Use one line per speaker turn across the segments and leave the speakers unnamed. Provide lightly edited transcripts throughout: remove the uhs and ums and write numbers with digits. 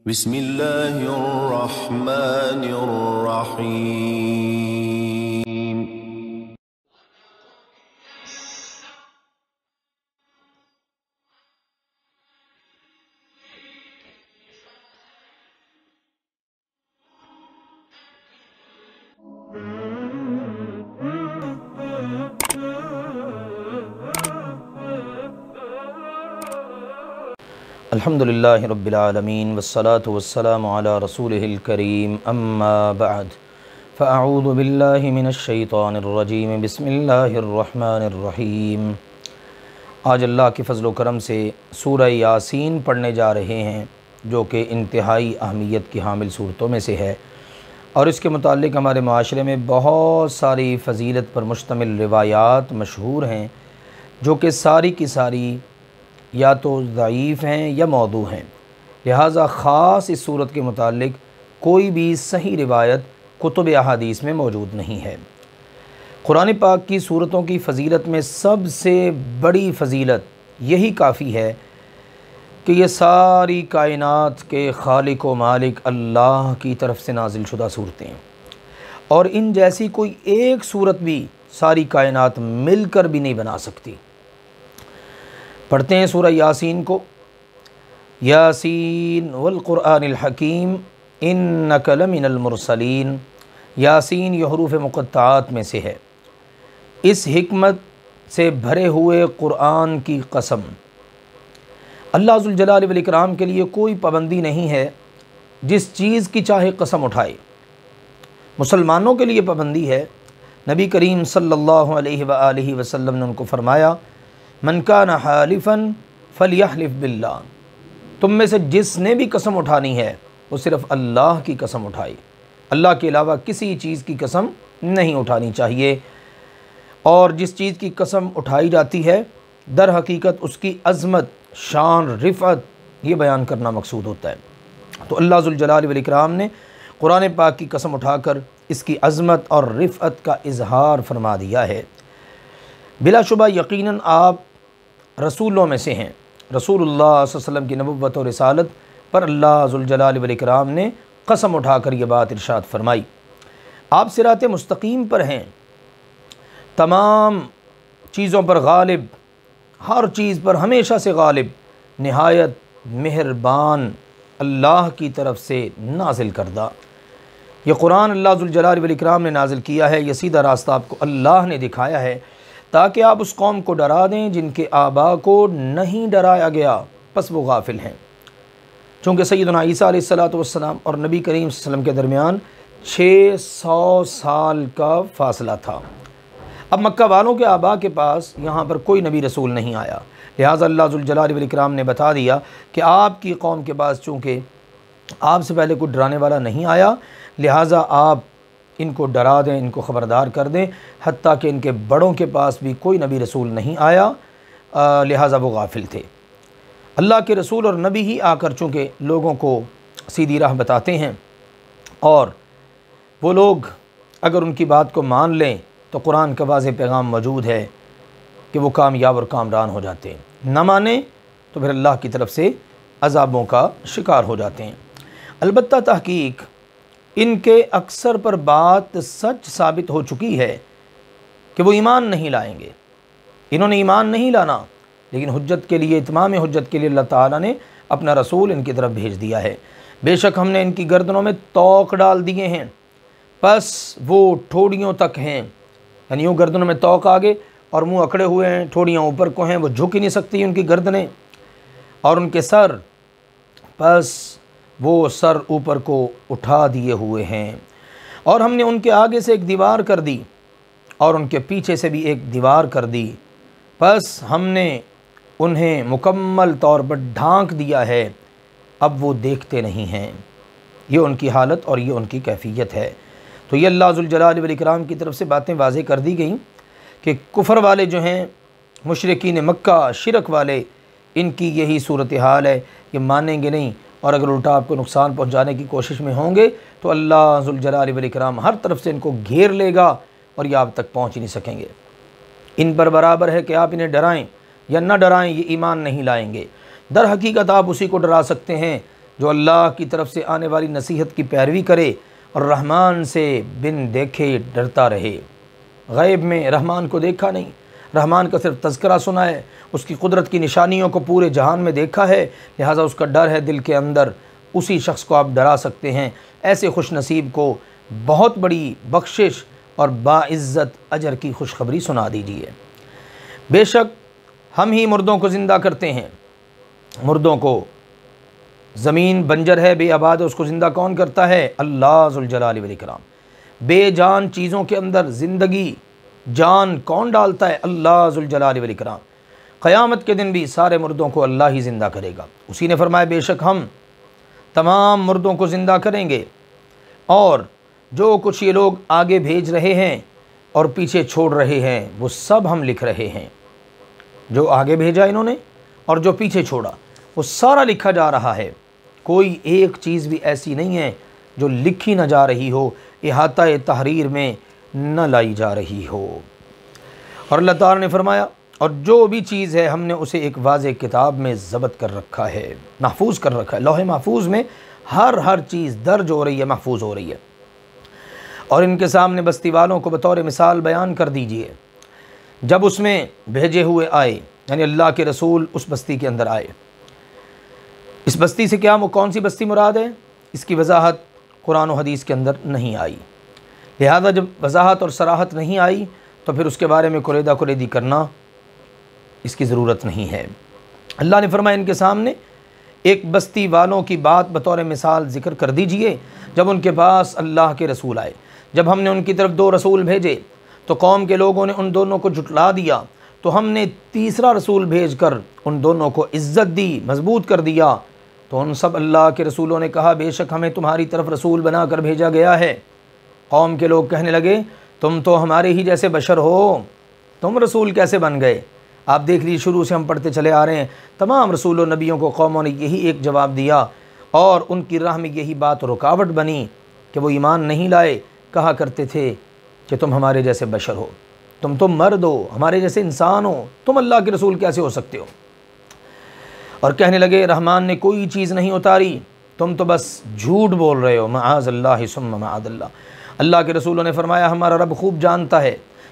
बिस्मिल्लाहिर्रहमानिर्रहीम।
अल्हम्दुलिल्लाहि रब्बिल आलमीन वस्सलातु वस्सलामु अला रसूलिहिल करीम अम्मा बअद फ़अऊज़ु बिल्लाहि मिनश शैतानिर रजीम बिस्मिल्लाहिर रहमानिर रहीम। आज अल्लाह के फ़ज़्ल व करम से सूरह यासीन पढ़ने जा रहे हैं, जो कि इंतहाई अहमियत की हामिल सूरतों में से है और इसके मुताल्लिक़ हमारे माशरे में बहुत सारी फ़जीलत पर मुश्तमिल रिवायात मशहूर हैं, जो कि सारी की सारी या तो ज़ईफ़ हैं या मौदू हैं। लिहाजा ख़ास इस सूरत के मुताल्लिक़ कोई भी सही रिवायत कुतुब अहादीस में मौजूद नहीं है। कुरान पाक की सूरतों की फ़जीलत में सबसे बड़ी फ़जीलत यही काफ़ी है कि ये सारी कायनात के खालिक व मालिक अल्लाह की तरफ से नाजिल शुदा सूरतें हैं और इन जैसी कोई एक सूरत भी सारी कायनात मिलकर भी नहीं बना सकती। पढ़ते हैं सूरह यासीन को। यासीन वल क़ुरआनिल हकीम इन्नका लमिनल मुरसलीन। यासीन ये हरूफ़ मुक़त्तआत में से है। इस हिकमत से भरे हुए क़ुरआन की कसम। अल्लाह ज़ुल जलाल वल इकराम के लिए कोई पाबंदी नहीं है, जिस चीज़ की चाहे कसम उठाए। मुसलमानों के लिए पाबंदी है। नबी करीम सल्लल्लाहु अलैहि वसल्लम ने उनको फ़रमाया, मन काना हालिफ़न फ़लयहलिफ़ बिल्लाह। तुम में से जिसने भी कसम उठानी है वो सिर्फ़ अल्लाह की कसम उठाए, अल्लाह के अलावा किसी चीज़ की कसम नहीं उठानी चाहिए। और जिस चीज़ की कसम उठाई जाती है दर हकीकत उसकी अज़मत, शान, रिफ़त ये बयान करना मकसूद होता है। तो अल्लाह ज़ुल जलाल वल इकराम ने कुरान पाक की कसम उठाकर इसकी अज़मत और रिफ़त का इज़हार फरमा दिया है। बिलाशुबा यकीनन आप रसूलों में से हैं। रसूलुल्लाह सल्लल्लाहु अलैहि वसल्लम की नबुव्वत और रिसालत पर अल्लाह ज़ुल जलाल वल इकराम ने कसम उठाकर ये बात इरशाद फरमाई। आप सिरात मुस्तकीम पर हैं, तमाम चीज़ों पर गालिब, हर चीज़ पर हमेशा से गालिब, निहायत मेहरबान अल्लाह की तरफ से नाजिल करदा। ये कुरान अल्लाह ज़ुल जलाल वल इकराम ने नाजिल किया है। ये सीधा रास्ता आपको अल्लाह ने दिखाया है ताकि आप उस कौम को डरा दें जिनके आबा को नहीं डराया गया, बस वो गाफिल हैं। चूँकि सैयदना ईसा अलैहिस्सलातु वस्सलाम और नबी करीम सल्लल्लाहु अलैहि वसल्लम के दरमियान 600 साल का फ़ासला था। अब मक्का वालों के आबा के पास यहाँ पर कोई नबी रसूल नहीं आया। लिहाजा अल्लाह ज़ुल जलाल वल इकराम ने बता दिया कि आपकी कौम के पास चूँकि आपसे पहले कोई डराने वाला नहीं आया, लिहाजा आप इनको डरा दें, इनको ख़बरदार कर दें। हत्ता कि इनके बड़ों के पास भी कोई नबी रसूल नहीं आया, लिहाजा वो गाफिल थे। अल्लाह के रसूल और नबी ही आकर चूँकि लोगों को सीधी राह बताते हैं और वो लोग अगर उनकी बात को मान लें तो कुरान का वाज़ेह पैगाम मौजूद है कि वो कामयाब और कामरान हो जाते हैं, न माने तो फिर अल्लाह की तरफ से अज़ाबों का शिकार हो जाते हैं। अलबत्ता तहकीक इनके अक्सर पर बात सच साबित हो चुकी है कि वो ईमान नहीं लाएंगे। इन्होंने ईमान नहीं लाना, लेकिन हुज्जत के लिए, इत्माम हुज्जत के लिए अल्लाह ताला ने अपना रसूल इनकी तरफ भेज दिया है। बेशक हमने इनकी गर्दनों में तौक डाल दिए हैं, बस वो ठोड़ियों तक हैं, यानी यूँ गर्दनों में तौक आगे और मुंह अकड़े हुए हैं, ठोड़ियाँ ऊपर को हैं, वो झुक ही नहीं सकती उनकी गर्दनें। और उनके सर, बस वो सर ऊपर को उठा दिए हुए हैं। और हमने उनके आगे से एक दीवार कर दी और उनके पीछे से भी एक दीवार कर दी, बस हमने उन्हें मुकम्मल तौर पर ढांक दिया है, अब वो देखते नहीं हैं। ये उनकी हालत और ये उनकी कैफियत है। तो ये अल्लाह ज़ुल जलाल वल इकराम की तरफ से बातें वाज़ेह कर दी गई कि कुफ़र वाले जो हैं, मुशरिकीन मक्का, शिरक वाले, इनकी यही सूरत हाल है। ये मानेंगे नहीं और अगर उल्टा आपको नुकसान पहुंचाने की कोशिश में होंगे तो अल्लाह ज़ुल जलाल वल इकराम हर तरफ से इनको घेर लेगा और ये आप तक पहुंच ही नहीं सकेंगे। इन पर बराबर है कि आप इन्हें डराएं या न डराएं, ये ईमान नहीं लाएंगे। दर हकीकत आप उसी को डरा सकते हैं जो अल्लाह की तरफ से आने वाली नसीहत की पैरवी करे और रहमान से बिन देखे डरता रहे। गैब में रहमान को देखा नहीं, रहमान का सिर्फ तज़किरा सुना है, उसकी कुदरत की निशानियों को पूरे जहान में देखा है, लिहाजा उसका डर है दिल के अंदर, उसी शख्स को आप डरा सकते हैं। ऐसे खुश नसीब को बहुत बड़ी बख्शिश और बाइज़्ज़त अजर की खुशखबरी सुना दीजिए। बेशक हम ही मुर्दों को ज़िंदा करते हैं, मुर्दों को, ज़मीन बंजर है, बेआबाद है, उसको ज़िंदा कौन करता है? अल्लाह ज़ुल जलाली वल इकराम। बेजान चीज़ों के अंदर ज़िंदगी, जान कौन डालता है? अल्लाह ज़ुल जलाली वल इकराम। क़यामत के दिन भी सारे मुर्दों को अल्लाह ही ज़िंदा करेगा। उसी ने फरमाया बेशक हम तमाम मुर्दों को ज़िंदा करेंगे, और जो कुछ ये लोग आगे भेज रहे हैं और पीछे छोड़ रहे हैं वो सब हम लिख रहे हैं। जो आगे भेजा इन्होंने और जो पीछे छोड़ा वो सारा लिखा जा रहा है। कोई एक चीज़ भी ऐसी नहीं है जो लिखी न जा रही हो, इहाता तहरीर में न लाई जा रही हो। और अल्लाह ताला ने फरमाया और जो भी चीज़ है हमने उसे एक वाज़ेह किताब में ज़ब्त कर रखा है, महफूज कर रखा है। लौहे महफूज में हर चीज़ दर्ज हो रही है, महफूज हो रही है। और इनके सामने बस्ती वालों को बतौर मिसाल बयान कर दीजिए, जब उसमें भेजे हुए आए, यानी अल्लाह के रसूल उस बस्ती के अंदर आए। इस बस्ती से क्या कौन सी बस्ती मुराद है, इसकी वजाहत कुरान और हदीस के अंदर नहीं आई। लिहाजा जब वजाहत और सराहत नहीं आई तो फिर उसके बारे में कुरेदा कुरेदी करना इसकी ज़रूरत नहीं है। अल्लाह ने फरमाया इनके सामने एक बस्ती वालों की बात बतौर मिसाल ज़िक्र कर दीजिए। जब उनके पास अल्लाह के रसूल आए, जब हमने उनकी तरफ 2 रसूल भेजे तो कौम के लोगों ने उन दोनों को झुटला दिया, तो हमने तीसरा रसूल भेजकर उन दोनों को इज़्ज़त दी, मजबूत कर दिया। तो उन सब अल्लाह के रसूलों ने कहा बेशक हमें तुम्हारी तरफ रसूल बना कर भेजा गया है। कौम के लोग कहने लगे तुम तो हमारे ही जैसे बशर हो, तुम रसूल कैसे बन गए? आप देख लीजिए, शुरू से हम पढ़ते चले आ रहे हैं, तमाम रसूलों नबियों को कौमों ने यही एक जवाब दिया, और उनकी राह में यही बात रुकावट बनी कि वो ईमान नहीं लाए। कहा करते थे कि तुम हमारे जैसे बशर हो, तुम तो मर्द हो, हमारे जैसे इंसान हो, तुम अल्लाह के रसूल कैसे हो सकते हो? और कहने लगे रहमान ने कोई चीज़ नहीं उतारी, तुम तो बस झूठ बोल रहे हो। मआज़ल्लाहि सुम्मा मआज़ल्लाह। अल्लाह के रसूलों ने फरमाया हमारा रब खूब जानता है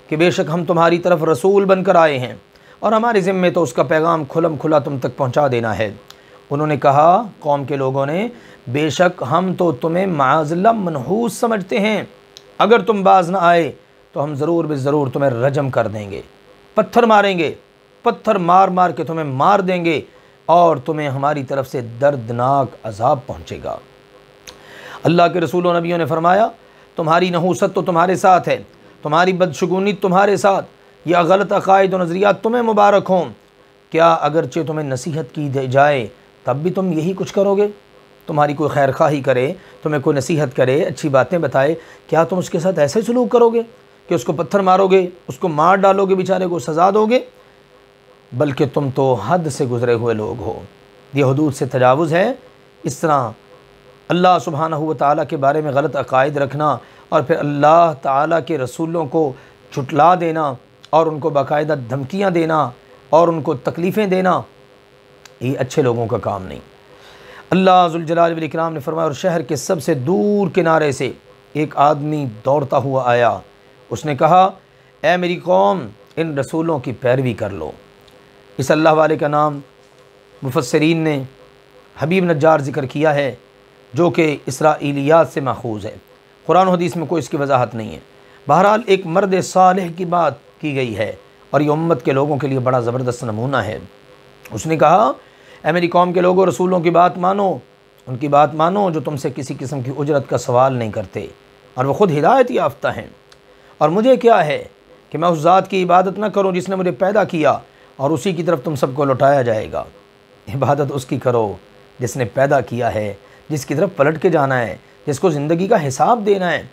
कि बेशक हम तुम्हारी तरफ रसूल बनकर आए हैं और हमारे ज़िम्मे तो उसका पैगाम खुलम खुला तुम तक पहुँचा देना है। उन्होंने कहा, कौम के लोगों ने, बेशक हम तो तुम्हें मआज़ल्लाह मनहूस समझते हैं, अगर तुम बाज ना आए तो हम ज़रूर ज़रूर तुम्हें रजम कर देंगे, पत्थर मारेंगे, पत्थर मार मार के तुम्हें मार देंगे और तुम्हें हमारी तरफ से दर्दनाक अजाब पहुँचेगा। अल्लाह के रसूलों नबियों ने फरमाया तुम्हारी नहूसत तो तुम्हारे साथ है, तुम्हारी बदशगुनी तुम्हारे साथ, या गलत अकायद और नज़रियात तुम्हें मुबारक हों। क्या अगरचे तुम्हें नसीहत की जाए तब भी तुम यही कुछ करोगे? तुम्हारी कोई खैर खाही करे, तुम्हें कोई नसीहत करे, अच्छी बातें बताए, क्या तुम उसके साथ ऐसे सलूक करोगे कि उसको पत्थर मारोगे, उसको मार डालोगे, बेचारे को सज़ा दोगे? बल्कि तुम तो हद से गुज़रे हुए लोग हो, ये हदूद से तजावुज़ है। इस तरह अल्लाह सुब्हानहू व तआला के बारे में गलत अकायद रखना और फिर अल्लाह ताला के रसूलों को झुटला देना और उनको बाकायदा धमकियाँ देना और उनको तकलीफ़ें देना, ये अच्छे लोगों का काम नहीं। अल्लाह ज़ुल जलाल वल इकराम ने फरमाया और शहर के सबसे दूर किनारे से एक आदमी दौड़ता हुआ आया। उसने कहा, ए मेरी कौम, इन रसूलों की पैरवी कर लो। इस अल्लाह वाले का नाम मुफस्सिरीन ने हबीब नज्जार ज़िक्र किया है, जो कि इसराइलियात से माखूज़ है, कुरान हदीस में कोई इसकी वजाहत नहीं है। बहरहाल एक मर्द सालेह की बात की गई है और ये उम्मत के लोगों के लिए बड़ा ज़बरदस्त नमूना है। उसने कहा, ऐ मेरी कौम के लोगों, रसूलों की बात मानो, उनकी बात मानो जो तुमसे किसी किस्म की उजरत का सवाल नहीं करते और वह ख़ुद हिदायत याफ्ता हैं। और मुझे क्या है कि मैं उस ज़ात की इबादत न करूँ जिसने मुझे पैदा किया और उसी की तरफ तुम सबको लौटाया जाएगा। इबादत उसकी करो जिसने पैदा किया है, जिसकी तरफ पलट के जाना है, जिसको ज़िंदगी का हिसाब देना है।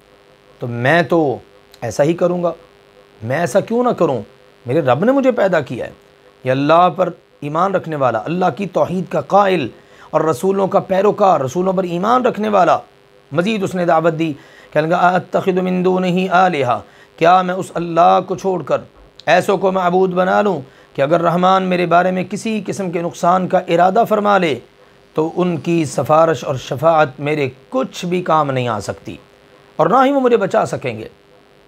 तो मैं तो ऐसा ही करूँगा, मैं ऐसा क्यों ना करूँ? मेरे रब ने मुझे पैदा किया है। ये अल्लाह पर ईमान रखने वाला, अल्लाह की तौहीद का कायल और रसूलों का पैरोकार, रसूलों पर ईमान रखने वाला। मज़ीद उसने दावत दी, कहने लगा, अत्तखिदु मिन दूनिही आलिहा, क्या मैं उस अल्लाह को छोड़कर ऐसों को माबूद बना लूँ कि अगर रहमान मेरे बारे में किसी किस्म के नुकसान का इरादा फरमा ले तो उनकी सिफारिश और शफाअत मेरे कुछ भी काम नहीं आ सकती और ना ही वो मुझे बचा सकेंगे।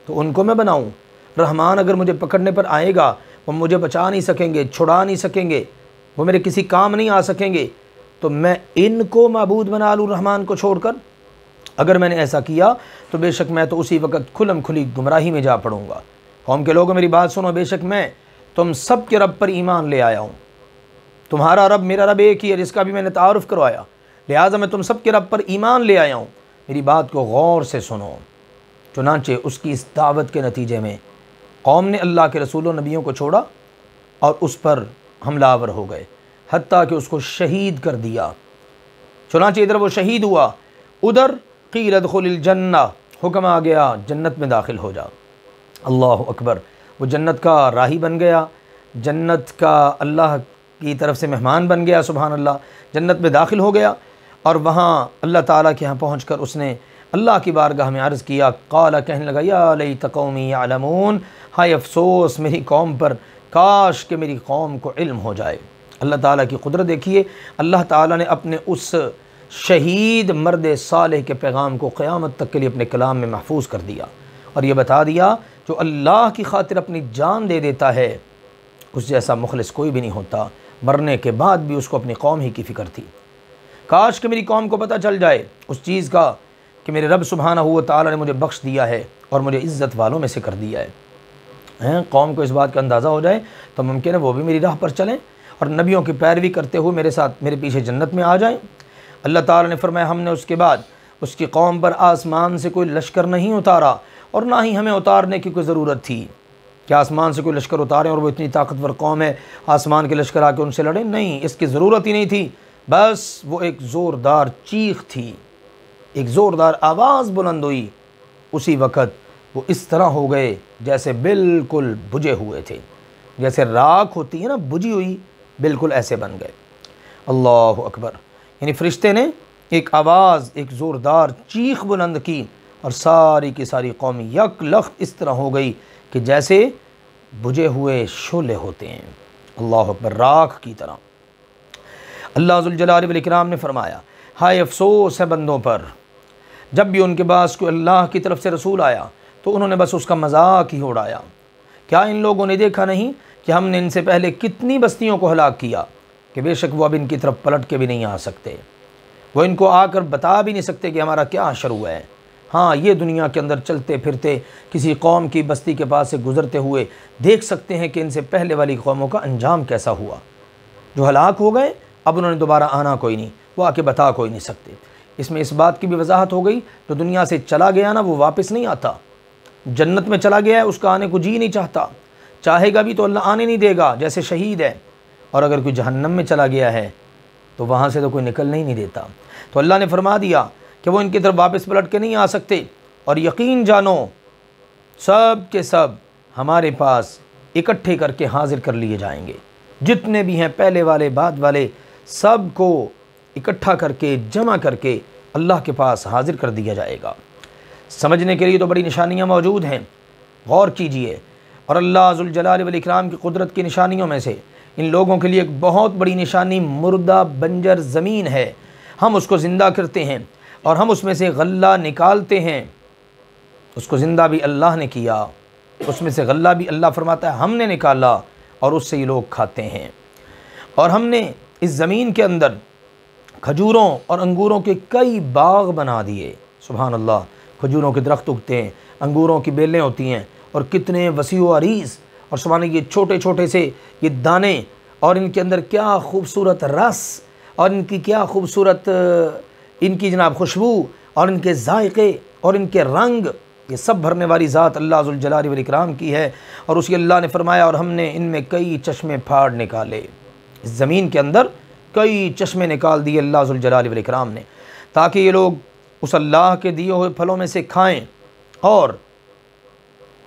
तो उनको मैं बनाऊँ? रहमान अगर मुझे पकड़ने पर आएगा, वो मुझे बचा नहीं सकेंगे, छुड़ा नहीं सकेंगे, वो मेरे किसी काम नहीं आ सकेंगे, तो मैं इनको माबूद बना लूँ रहमान को छोड़कर? अगर मैंने ऐसा किया तो बेशक मैं तो उसी वक्त खुलम खुली गुमराही में जा पड़ूँगा। कौम के लोगों मेरी बात सुनो, बेशक मैं तुम सब के रब पर ईमान ले आया हूँ। तुम्हारा रब मेरा रब एक ही है, जिसका भी मैंने तारुफ करवाया, लिहाजा मैं तुम सब के रब पर ईमान ले आया हूँ। मेरी बात को गौर से सुनो। चुनांचे उसकी इस दावत के नतीजे में कौम ने अल्लाह के रसूलों नबियों को छोड़ा और उस पर हमलावर हो गए, हत्ता कि उसको शहीद कर दिया। चुनांचे इधर वो शहीद हुआ, उधर क़ील उद्ख़ुलिल जन्ना, हुक्म आ गया जन्नत में दाखिल हो जा। अल्लाह अकबर, वो जन्नत का राही बन गया, जन्नत का अल्लाह की तरफ से मेहमान बन गया। सुबहान अल्लाह, जन्नत में दाखिल हो गया और वहाँ अल्लाह ताला के यहाँ पहुँच कर उसने अल्लाह की बारगाह में अर्ज़ किया। क़ाला, कहने लगा, या लैत क़ौमी यअलमून, हाय अफसोस मेरी कौम पर, काश कि मेरी कौम को इल्म हो जाए। अल्लाह ताला की कुदरत देखिए, अल्लाह ताला ने अपने उस शहीद मर्द सालेह के पैगाम को क़यामत तक के लिए अपने कलाम में महफूज कर दिया और ये बता दिया जो अल्लाह की खातिर अपनी जान दे देता है उस जैसा मुखलिस कोई भी नहीं होता। मरने के बाद भी उसको अपनी कौम ही की फ़िक्र थी। काश कि मेरी कौम को पता चल जाए उस चीज़ का कि मेरे रब सुब्हानहू व तआला ने मुझे बख्श दिया है और मुझे इज़्ज़त वालों में से कर दिया है। कौम को इस बात का अंदाज़ा हो जाए तो मुमकिन है वो भी मेरी राह पर चलें और नबियों की पैरवी करते हुए मेरे साथ मेरे पीछे जन्नत में आ जाएं। अल्लाह ताला ने फरमाया, हमने उसके बाद उसकी कौम पर आसमान से कोई लश्कर नहीं उतारा और ना ही हमें उतारने की कोई ज़रूरत थी। क्या आसमान से कोई लश्कर उतारें और वो इतनी ताकतवर कौम है आसमान के लश्कर आके उनसे लड़े? नहीं, इसकी ज़रूरत ही नहीं थी। बस वो एक ज़ोरदार चीख थी, एक ज़ोरदार आवाज़ बुलंद हुई, उसी वक़्त वो इस तरह हो गए जैसे बिल्कुल बुझे हुए थे, जैसे राख होती है ना बुझी हुई, बिल्कुल ऐसे बन गए। अल्लाह अकबर, यानी फ़रिश्ते ने एक आवाज़, एक ज़ोरदार चीख बुलंद की और सारी की सारी कौम यकलख्त इस तरह हो गई कि जैसे बुझे हुए शोले होते हैं। अल्लाह अकबर, राख की तरह। अल्लाह ज़ुल जलाल वल इकराम ने फरमाया, हाय अफसोस है बंदों पर, जब भी उनके पास कोई अल्लाह की तरफ से रसूल आया तो उन्होंने बस उसका मजाक ही उड़ाया। क्या इन लोगों ने देखा नहीं कि हमने इनसे पहले कितनी बस्तियों को हलाक किया कि बेशक वो अब इनकी तरफ पलट के भी नहीं आ सकते, वो इनको आकर बता भी नहीं सकते कि हमारा क्या अशर हुआ है। हाँ, ये दुनिया के अंदर चलते फिरते किसी कौम की बस्ती के पास से गुज़रते हुए देख सकते हैं कि इनसे पहले वाली कौमों का अंजाम कैसा हुआ। जो हलाक हो गए अब उन्होंने दोबारा आना कोई नहीं, वो आके बता कोई नहीं सकते। इसमें इस बात की भी वजाहत हो गई, जो दुनिया से चला गया ना वो वापस नहीं आता। जन्नत में चला गया है उसका आने को जी नहीं चाहता, चाहेगा भी तो अल्लाह आने नहीं देगा, जैसे शहीद है। और अगर कोई जहन्नम में चला गया है तो वहाँ से तो कोई निकलने ही नहीं देता। तो अल्लाह ने फरमा दिया कि वो इनकी तरफ वापस पलट के नहीं आ सकते। और यकीन जानो सब के सब हमारे पास इकट्ठे करके हाजिर कर लिए जाएंगे, जितने भी हैं पहले वाले बाद वाले, सब को इकट्ठा करके जमा करके अल्लाह के पास हाजिर कर दिया जाएगा। समझने के लिए तो बड़ी निशानियाँ मौजूद हैं, गौर कीजिए। और अल्लाह ज़ुल जलाल वल इकराम की कुदरत की निशानियों में से इन लोगों के लिए एक बहुत बड़ी निशानी मुर्दा बंजर ज़मीन है। हम उसको ज़िंदा करते हैं और हम उसमें से गल्ला निकालते हैं। उसको ज़िंदा भी अल्लाह ने किया, उसमें से गल्ला भी अल्लाह फरमाता है हमने निकाला और उससे ये लोग खाते हैं। और हमने इस ज़मीन के अंदर खजूरों और अंगूरों के कई बाग बना दिए। सुभान अल्लाह, खजूरों के दरख्त उगते हैं, अंगूरों की बेलें होती हैं और कितने वसीओ अरीज़, और सुभान ये छोटे छोटे से ये दाने, और इनके अंदर क्या खूबसूरत रस, और इनकी क्या खूबसूरत इनकी जनाब खुशबू, और इनके जायक़े और इनके रंग, ये सब भरने वाली ज़ात अल्लाह ज़ुल जलाल वल इकराम की है। और उसी अल्लाह ने फरमाया और हमने इनमें कई चश्मे फाड़ निकाले, इस ज़मीन के अंदर कई चश्मे निकाल दिए अल्लाह ज़ुल जलाल वल इकराम ने, ताकि ये लोग उस अल्लाह के दिए हुए फलों में से खाएं। और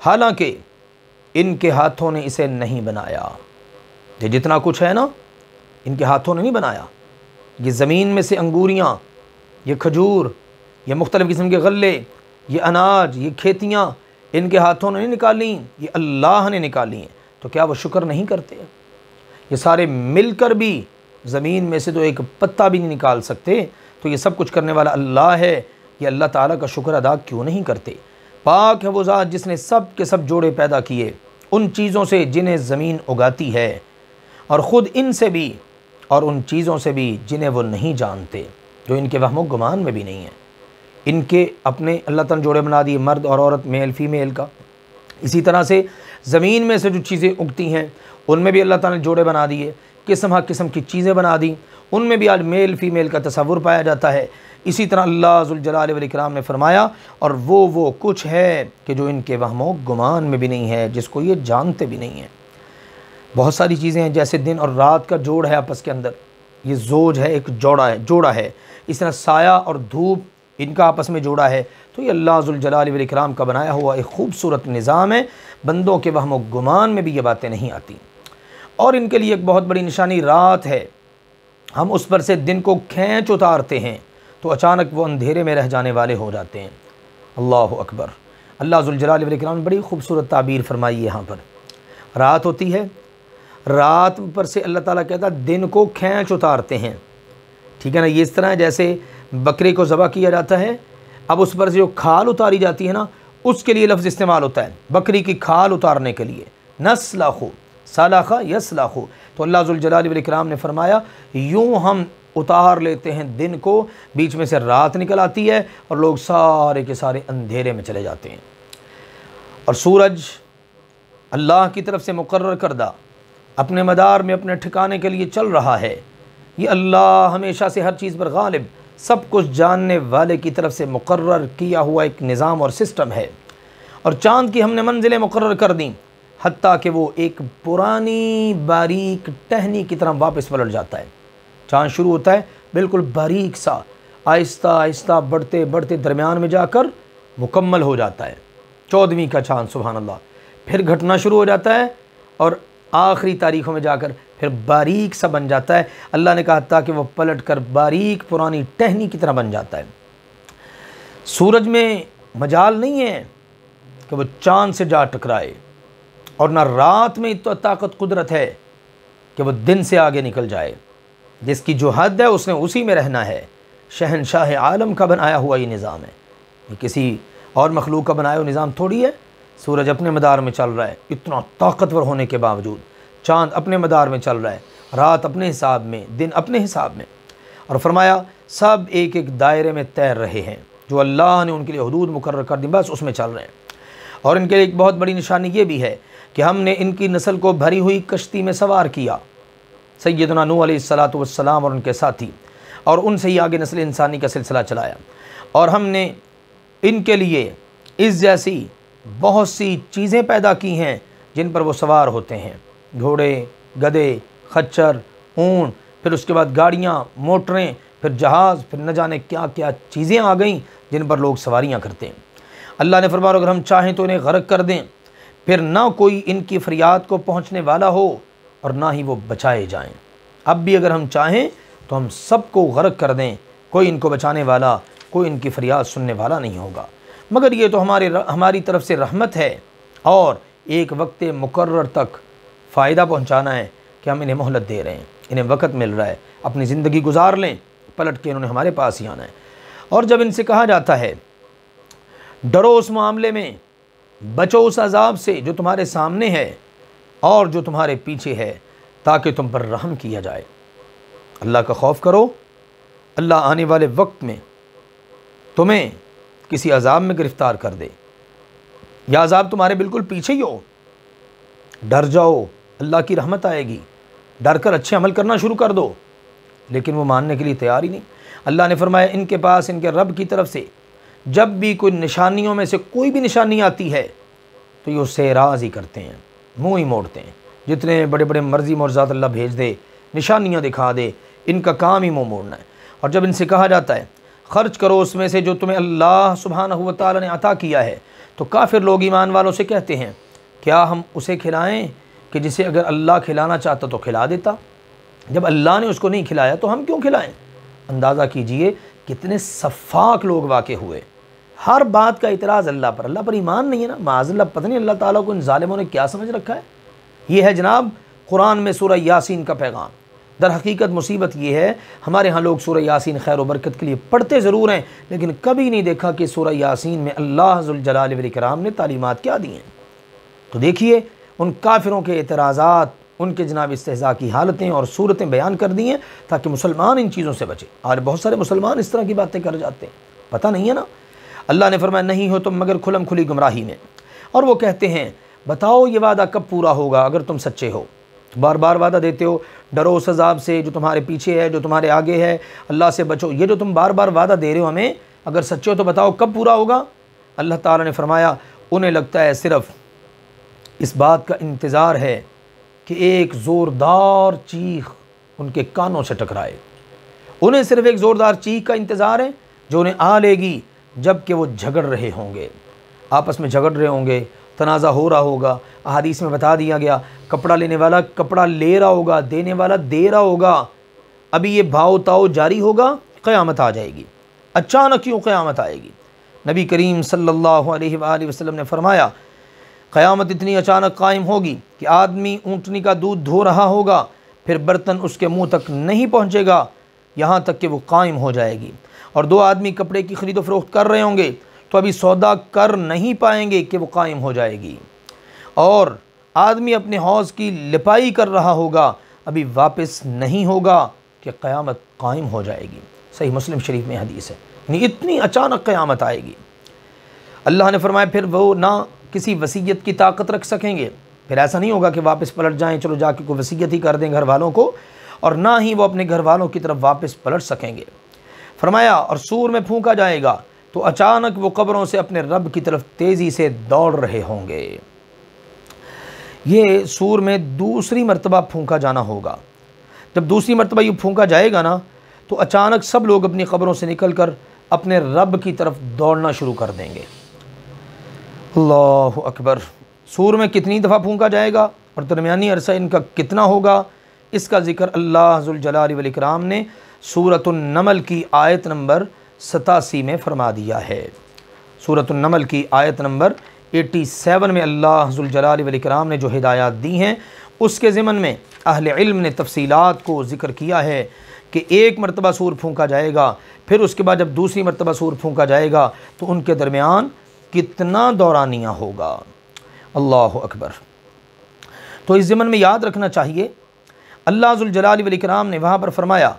हालांकि इनके हाथों ने इसे नहीं बनाया, ये जितना कुछ है ना इनके हाथों ने नहीं बनाया। ये ज़मीन में से अंगूरियाँ, ये खजूर, ये मुख्तलिफ़ किस्म के गल्ले, ये अनाज, ये खेतियाँ इनके हाथों ने नहीं निकाली, ये अल्लाह ने निकाली हैं। तो क्या वो शुक्र नहीं करते? ये सारे मिलकर भी ज़मीन में से तो एक पत्ता भी नहीं निकाल सकते, तो ये सब कुछ करने वाला अल्लाह है, ये अल्लाह ताला का शुक्र अदा क्यों नहीं करते। पाक है वो ज़ात जिसने सब के सब जोड़े पैदा किए उन चीज़ों से जिन्हें ज़मीन उगाती है, और ख़ुद इनसे भी और उन चीज़ों से भी जिन्हें वो नहीं जानते, जो इनके वहमो गुमान में भी नहीं है। इनके अपने अल्लाह ताला ने जोड़े बना दिए, मर्द और औरत, मेल फीमेल का। इसी तरह से ज़मीन में से जो चीज़ें उगती हैं उनमें भी अल्लाह ताला ने जोड़े बना दिए, किस्म किस्म की चीज़ें बना दी, उनमें भी आज मेल फ़ीमेल का तसव्वुर पाया जाता है। इसी तरह अल्लाह ज़ुल जलाल वल इकराम ने फरमाया, और वो कुछ है कि जो इनके वहमो गुमान में भी नहीं है, जिसको ये जानते भी नहीं हैं। बहुत सारी चीज़ें हैं, जैसे दिन और रात का जोड़ है आपस के अंदर, ये जोज है, एक जोड़ा है। इस तरह साया और धूप इनका आपस में जोड़ा है। तो ये अल्लाह ज़ुल जलाल वल इकराम का बनाया हुआ एक खूबसूरत निज़ाम है। बंदों के वहमो गुमान में भी ये बातें नहीं आती। और इनके लिए एक बहुत बड़ी निशानी रात है। हम उस पर से दिन को खींच उतारते हैं तो अचानक वो अंधेरे में रह जाने वाले हो जाते हैं। अल्लाह अकबर। अल्लाह ज़ुल जलाल वल इकराम ने बड़ी खूबसूरत ताबीर फरमाई है। यहाँ पर रात होती है, रात पर से अल्लाह ताला कहता है दिन को खींच उतारते हैं, ठीक है ना। ये इस तरह जैसे बकरे को ज़बह किया जाता है, अब उस पर से जो खाल उतारी जाती है ना, उसके लिए लफ्ज़ इस्तेमाल होता है, बकरी की खाल उतारने के लिए। नस्लाखु सलाखा यसलाखु। तो अल्लाह ज़ुल जलाल वल इकराम ने फरमाया यूँ हम उतार लेते हैं दिन को, बीच में से रात निकल आती है और लोग सारे के सारे अंधेरे में चले जाते हैं। और सूरज अल्लाह की तरफ से मुकर्रर करदा अपने मदार में अपने ठिकाने के लिए चल रहा है। ये अल्लाह हमेशा से हर चीज़ पर गालिब, सब कुछ जानने वाले की तरफ से मुकर्रर किया हुआ एक निज़ाम और सिस्टम है। और चाँद की हमने मंजिलें मुकर्रर कर दी, हत्ता कि वो एक पुरानी बारीक टहनी की तरह वापस पलट जाता है। चाँद शुरू होता है बिल्कुल बारीक सा, आहिस्ता आहिस्ता बढ़ते बढ़ते दरमियान में जाकर मुकम्मल हो जाता है। 14वीं का चाँद, सुभान अल्लाह। फिर घटना शुरू हो जाता है और आखिरी तारीख़ों में जाकर फिर बारीक सा बन जाता है। अल्लाह ने कहा था कि वो पलट कर बारीक पुरानी टहनी की तरह बन जाता है। सूरज में मजाल नहीं है कि वो चाँद से जा टकराए, और ना रात में इतना ताकत कुदरत है कि वो दिन से आगे निकल जाए। जिसकी जो हद है उसने उसी में रहना है। शहनशाह आलम का बनाया हुआ ये निज़ाम है, ये किसी और मखलूक का बनाया हुआ निज़ाम थोड़ी है। सूरज अपने मदार में चल रहा है, इतना ताकतवर होने के बावजूद। चाँद अपने मदार में चल रहा है, रात अपने हिसाब में, दिन अपने हिसाब में। और फरमाया सब एक एक दायरे में तैर रहे हैं, जो अल्लाह ने उनके लिए हुदूद मुकर्रर कर दी, बस उसमें चल रहे हैं। और इनके लिए एक बहुत बड़ी निशानी ये भी है कि हमने इनकी नस्ल को भरी हुई कश्ती में सवार किया, सैयदना नूह अलैहिस्सलातु वस्सलाम और उनके साथी, और उनसे ही आगे नस्ल इंसानी का सिलसिला चलाया। और हमने इनके लिए इस जैसी बहुत सी चीज़ें पैदा की हैं जिन पर वो सवार होते हैं, घोड़े, गधे, खच्चर, ऊँट, फिर उसके बाद गाड़ियाँ, मोटरें, फिर जहाज़, फिर न जाने क्या क्या चीज़ें आ गईं जिन पर लोग सवारियाँ करते हैं। अल्लाह ने फरमाया अगर हम चाहें तो इन्हें गर्क कर दें, फिर ना कोई इनकी फरियाद को पहुँचने वाला हो और ना ही वो बचाए जाएँ। अब भी अगर हम चाहें तो हम सबको गर्क कर दें, कोई इनको बचाने वाला, कोई इनकी फरियाद सुनने वाला नहीं होगा। मगर ये तो हमारी तरफ से रहमत है, और एक वक्त मुकर्रर तक फ़ायदा पहुंचाना है कि हम इन्हें मोहलत दे रहे हैं, इन्हें वक्त मिल रहा है, अपनी ज़िंदगी गुजार लें, पलट के इन्होंने हमारे पास ही आना है। और जब इनसे कहा जाता है डरो उस मामले में, बचो उस अजाब से जो तुम्हारे सामने है और जो तुम्हारे पीछे है, ताकि तुम पर रहम किया जाए। अल्लाह का खौफ करो, अल्लाह आने वाले वक्त में तुम्हें किसी अजाब में गिरफ़्तार कर दे, या अजाब तुम्हारे बिल्कुल पीछे ही हो, डर जाओ, अल्लाह की रहमत आएगी, डर कर अच्छे अमल करना शुरू कर दो। लेकिन वो मानने के लिए तैयार ही नहीं। अल्लाह ने फरमाया इनके पास इनके रब की तरफ से जब भी कोई निशानियों में से कोई भी निशानी आती है तो ये उससे एराज़ ही करते हैं, मुँह ही मोड़ते हैं। जितने बड़े बड़े मर्जी मोर्जात अल्लाह भेज दे, निशानियाँ दिखा दे, इनका काम ही मुँह मोड़ना है। और जब इनसे कहा जाता है खर्च करो उसमें से जो तुम्हें अल्लाह सुब्हानहू व तआला ने अता किया है, तो काफिर लोग ईमान वालों से कहते हैं क्या हम उसे खिलाएं कि जिसे अगर अल्लाह खिलाना चाहता तो खिला देता, जब अल्लाह ने उसको नहीं खिलाया तो हम क्यों खिलाएं। अंदाज़ा कीजिए कितने सफ़ाक लोग वाक़े हुए, हर बात का इतराज़ अल्लाह पर ईमान नहीं है ना, माज़अल्लाह पता नहीं अल्लाह ताला को इन ज़ालिमों ने क्या समझ रखा है। ये है जनाब कुरान में सूरह यासीन का पैगाम। दर हकीकत मुसीबत ये है, हमारे यहाँ लोग सूरह यासीन खैर व बरकत के लिए पढ़ते ज़रूर हैं, लेकिन कभी नहीं देखा कि सूरह यासीन में अल्लाह ज़ुल जलाल वल इकराम ने तालीमात क्या दी हैं। तो देखिए उन काफिरों के एतराज़ात, उनके जनाब इस्तेहज़ा की हालतें और सूरतें बयान कर दी हैं ताकि मुसलमान इन चीज़ों से बचे। और बहुत सारे मुसलमान इस तरह की बातें कर जाते हैं, पता नहीं है ना। अल्लाह ने फरमाया नहीं हो तुम मगर खुलम खुली गुमराही में। और वो कहते हैं बताओ ये वादा कब पूरा होगा अगर तुम सच्चे हो। बार बार वादा देते हो, डरो उस अज़ाब से जो तुम्हारे पीछे है, जो तुम्हारे आगे है, अल्लाह से बचो। ये जो तुम बार बार वादा दे रहे हो हमें, अगर सच्चे हो तो बताओ कब पूरा होगा। अल्लाह ताला ने फरमाया उन्हें लगता है सिर्फ़ इस बात का इंतज़ार है कि एक ज़ोरदार चीख उनके कानों से टकराए। उन्हें सिर्फ़ एक ज़ोरदार चीख का इंतज़ार है जो उन्हें आ लेगी जबकि वो झगड़ रहे होंगे, आपस में झगड़ रहे होंगे, तनाज़ा हो रहा होगा। अहादीस में बता दिया गया कपड़ा लेने वाला कपड़ा ले रहा होगा, देने वाला दे रहा होगा। अभी ये भाव ताव जारी होगा, क़यामत आ जाएगी। अचानक क्यों क़यामत आएगी? नबी करीम सल्लल्लाहु अलैहि वसल्लम ने फरमाया क़यामत इतनी अचानक कायम होगी कि आदमी ऊँटनी का दूध धो रहा होगा, फिर बर्तन उसके मुँह तक नहीं पहुँचेगा यहाँ तक कि वो कायम हो जाएगी। और दो आदमी कपड़े की ख़रीदो फरोख्त कर रहे होंगे तो अभी सौदा कर नहीं पाएंगे कि वो कायम हो जाएगी। और आदमी अपने हौज़ की लिपाई कर रहा होगा, अभी वापस नहीं होगा कि क़यामत कायम हो जाएगी। सही मुस्लिम शरीफ में हदीस है। यानी इतनी अचानक क़यामत आएगी। अल्लाह ने फरमाया फिर वो ना किसी वसीयत की ताकत रख सकेंगे, फिर ऐसा नहीं होगा कि वापस पलट जाएं, चलो जाके कोई वसीयत ही कर दें घर वालों को, और ना ही वो अपने घर वालों की तरफ वापस पलट सकेंगे। फरमाया और सूर में फूंका जाएगा तो अचानक वो कब्रों से अपने रब की तरफ तेज़ी से दौड़ रहे होंगे। ये सूर में दूसरी मरतबा फूंका जाना होगा। जब दूसरी मरतबा ये फूंका जाएगा ना तो अचानक सब लोग अपनी कब्रों से निकलकर अपने रब की तरफ दौड़ना शुरू कर देंगे। अल्लाहु अकबर। सूर में कितनी दफ़ा फूंका जाएगा और दरमियानी अरसा इनका कितना होगा, इसका ज़िक्र अल्लाह ज़ुल जलाल वल इकराम ने सूरतुन नमल की आयत नंबर 87 में फरमा दिया है। सूरतुन नमल की आयत नंबर 87 में अल्लाह ज़ुल जलाल वल इकराम ने जो हिदायत दी हैं उसके ज़िमन में अहले इल्म ने तफसीलात को ज़िक्र किया है कि एक मरतबा सूर फूंका जाएगा, फिर उसके बाद जब दूसरी मरतबा सूर फूंका जाएगा तो उनके दरमियान कितना दौरानिया होगा। अल्लाह अकबर। तो इस ज़िमन में याद रखना चाहिए अल्लाह ज़ुल जलाल वल इकराम ने वहाँ पर फरमाया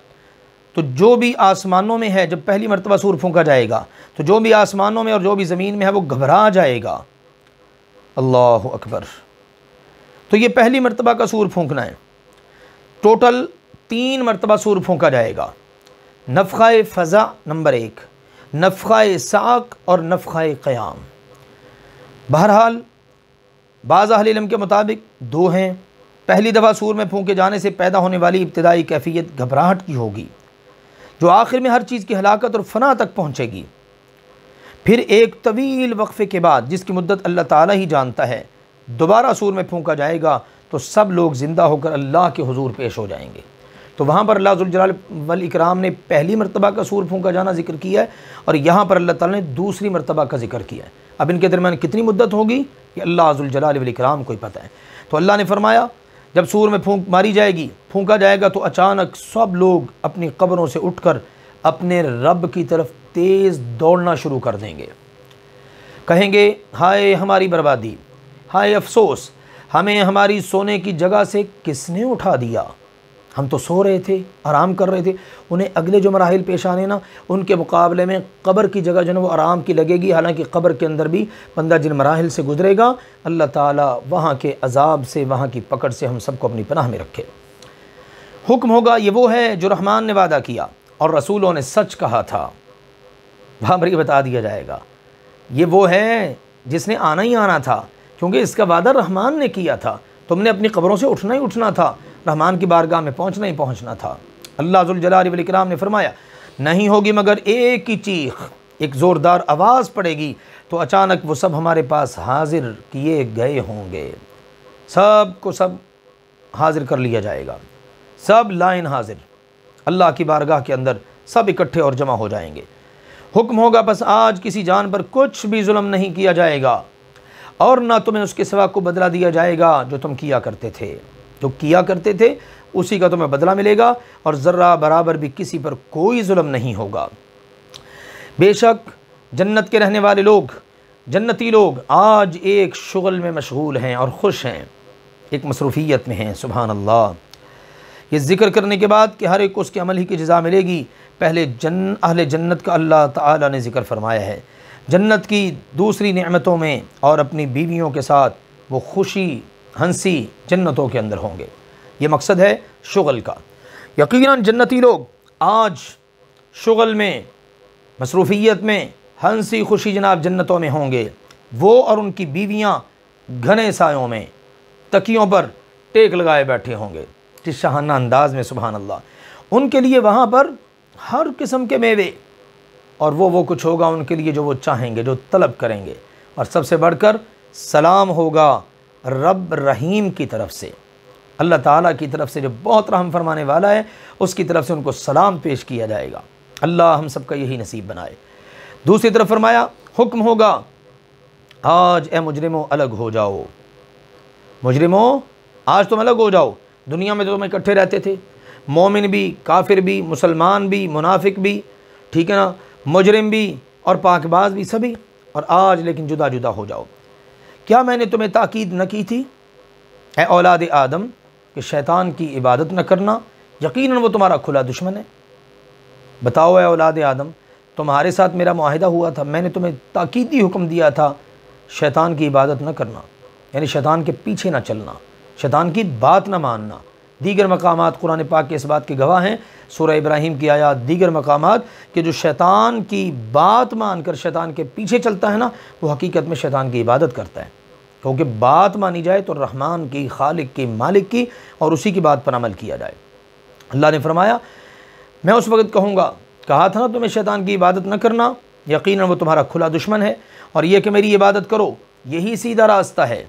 तो जो भी आसमानों में है, जब पहली मरतबा सूर फूंका जाएगा तो जो भी आसमानों में और जो भी ज़मीन में है वो घबरा जाएगा। अल्लाह अकबर। तो ये पहली मरतबा का सूर फूंकना है। टोटल 3 मरतबा सूर फूंका जाएगा। नफ़ख़ाए फ़ज़ा नंबर 1, नफ़ख़ाए साक़ और नफ़ख़ाए क़याम। बहरहाल बाज़ अहले इल्म के मुताबिक 2 हैं। पहली दफ़ा सूर में फूंके जाने से पैदा होने वाली इब्तिदाई कैफियत घबराहट की होगी जो आखिर में हर चीज़ की हलाकत और फना तक पहुँचेगी। फिर एक तवील वक्फ़े के बाद, जिसकी मुद्दत अल्लाह ताला ही जानता है, दोबारा सूर में फूंका जाएगा तो सब लोग ज़िंदा होकर अल्लाह के हुजूर पेश हो जाएंगे। तो वहाँ पर अल्लाह ज़ुल जलाल वल इकराम ने पहली मरतबा का सूर फूंका जाना ज़िक्र किया है और यहाँ पर अल्लाह ताला ने दूसरी मरतबा का ज़िक्र किया है। अब इनके दरमियान कितनी मुद्दत होगी ये अल्लाह ज़ुल जलाल वल इकराम को ही पता है। तो अल्लाह ने फरमाया जब सूर में फूंक मारी जाएगी, फूंका जाएगा तो अचानक सब लोग अपनी कब्रों से उठकर अपने रब की तरफ तेज़ दौड़ना शुरू कर देंगे। कहेंगे हाय हमारी बर्बादी, हाय अफसोस, हमें हमारी सोने की जगह से किसने उठा दिया। हम तो सो रहे थे, आराम कर रहे थे। उन्हें अगले जो मराहिल पेश आने ना, उनके मुकाबले में कब्र की जगह जो है वो आराम की लगेगी। हालांकि कब्र के अंदर भी बंदा जिन मराहिल से गुजरेगा, अल्लाह ताला वहाँ के अजाब से, वहाँ की पकड़ से हम सबको अपनी पनाह में रखे। हुक्म होगा ये वो है जो रहमान ने वादा किया और रसूलों ने सच कहा था। वहाँ पर ये बता दिया जाएगा ये वो है जिसने आना ही आना था, क्योंकि इसका वादा रहमान ने किया था। तुमने अपनी कब्रों से उठना ही उठना था, रहमान की बारगाह में पहुंचना ही पहुंचना था। अल्लाह ज़ुल जलाल वल इकराम ने फरमाया नहीं होगी मगर एक ही चीख, एक ज़ोरदार आवाज़ पड़ेगी तो अचानक वो सब हमारे पास हाजिर किए गए होंगे। सब को सब हाजिर कर लिया जाएगा, सब लाइन हाजिर अल्लाह की बारगाह के अंदर सब इकट्ठे और जमा हो जाएंगे। हुक्म होगा बस आज किसी जान पर कुछ भी जुल्म नहीं किया जाएगा और ना तुम्हें उसके सिवा को बदला दिया जाएगा जो तुम किया करते थे। जो किया करते थे उसी का तुम्हें बदला मिलेगा और ज़र्रा बराबर भी किसी पर कोई जुल्म नहीं होगा। बेशक जन्नत के रहने वाले लोग, जन्नती लोग आज एक शुगल में मशगूल हैं और ख़ुश हैं, एक मसरूफ़ियत में हैं। सुभान अल्लाह। ये ज़िक्र करने के बाद कि हर एक को उसके अमल ही की जज़ा मिलेगी, पहले अहले जन्नत का अल्लाह ताला ने ज़िक्र फरमाया है। जन्नत की दूसरी नेमतों में और अपनी बीवियों के साथ वो खुशी हंसी जन्नतों के अंदर होंगे। ये मकसद है शुगल का। यकीनन जन्नती लोग आज शुगल में, मसरूफ़ियत में, हंसी खुशी जनाब जन्नतों में होंगे। वो और उनकी बीवियाँ घने सायों में तकियों पर टेक लगाए बैठे होंगे, जिस शाहाना अंदाज में। सुभान अल्लाह। उनके लिए वहाँ पर हर किस्म के मेवे और वो कुछ होगा उनके लिए जो वो चाहेंगे, जो तलब करेंगे। और सबसे बढ़कर सलाम होगा रब रहीम की तरफ से, अल्लाह ताला की तरफ से जो बहुत रहम फरमाने वाला है, उसकी तरफ से उनको सलाम पेश किया जाएगा। अल्लाह हम सबका यही नसीब बनाए। दूसरी तरफ फरमाया हुक्म होगा, आज ए मुजरिमों अलग हो जाओ। मुजरिमों आज तुम अलग हो जाओ। दुनिया में तो तुम इकट्ठे रहते थे, मोमिन भी, काफिर भी, मुसलमान भी, मुनाफिक भी, ठीक है ना, मुजरिम भी और पाकबाज भी, सभी। और आज लेकिन जुदा जुदा हो जाओ। क्या मैंने तुम्हें ताकीद न की थी ए औलाद आदम कि शैतान की इबादत न करना, यकीनन वो तुम्हारा खुला दुश्मन है। बताओ ए औलाद आदम, तुम्हारे साथ मेरा मुआहिदा हुआ था, मैंने तुम्हें ताकीदी हुक्म दिया था शैतान की इबादत न करना, यानी शैतान के पीछे ना चलना, शैतान की बात ना मानना। दीगर मकामात कुरान पाक के इस बात के गवाह हैं, सूरह इब्राहीम की आयत, दीगर मकामात, कि जो शैतान की बात मानकर शैतान के पीछे चलता है ना, वो हकीकत में शैतान की इबादत करता है। क्योंकि बात मानी जाए तो रहमान की, खालिक की, मालिक की, और उसी की बात पर अमल किया जाए। अल्लाह ने फरमाया, मैं उस वक्त कहूँगा, कहा था ना तुम्हें शैतान की इबादत न करना, यकीनन वो तुम्हारा खुला दुश्मन है, और ये कि मेरी इबादत करो, यही सीधा रास्ता है,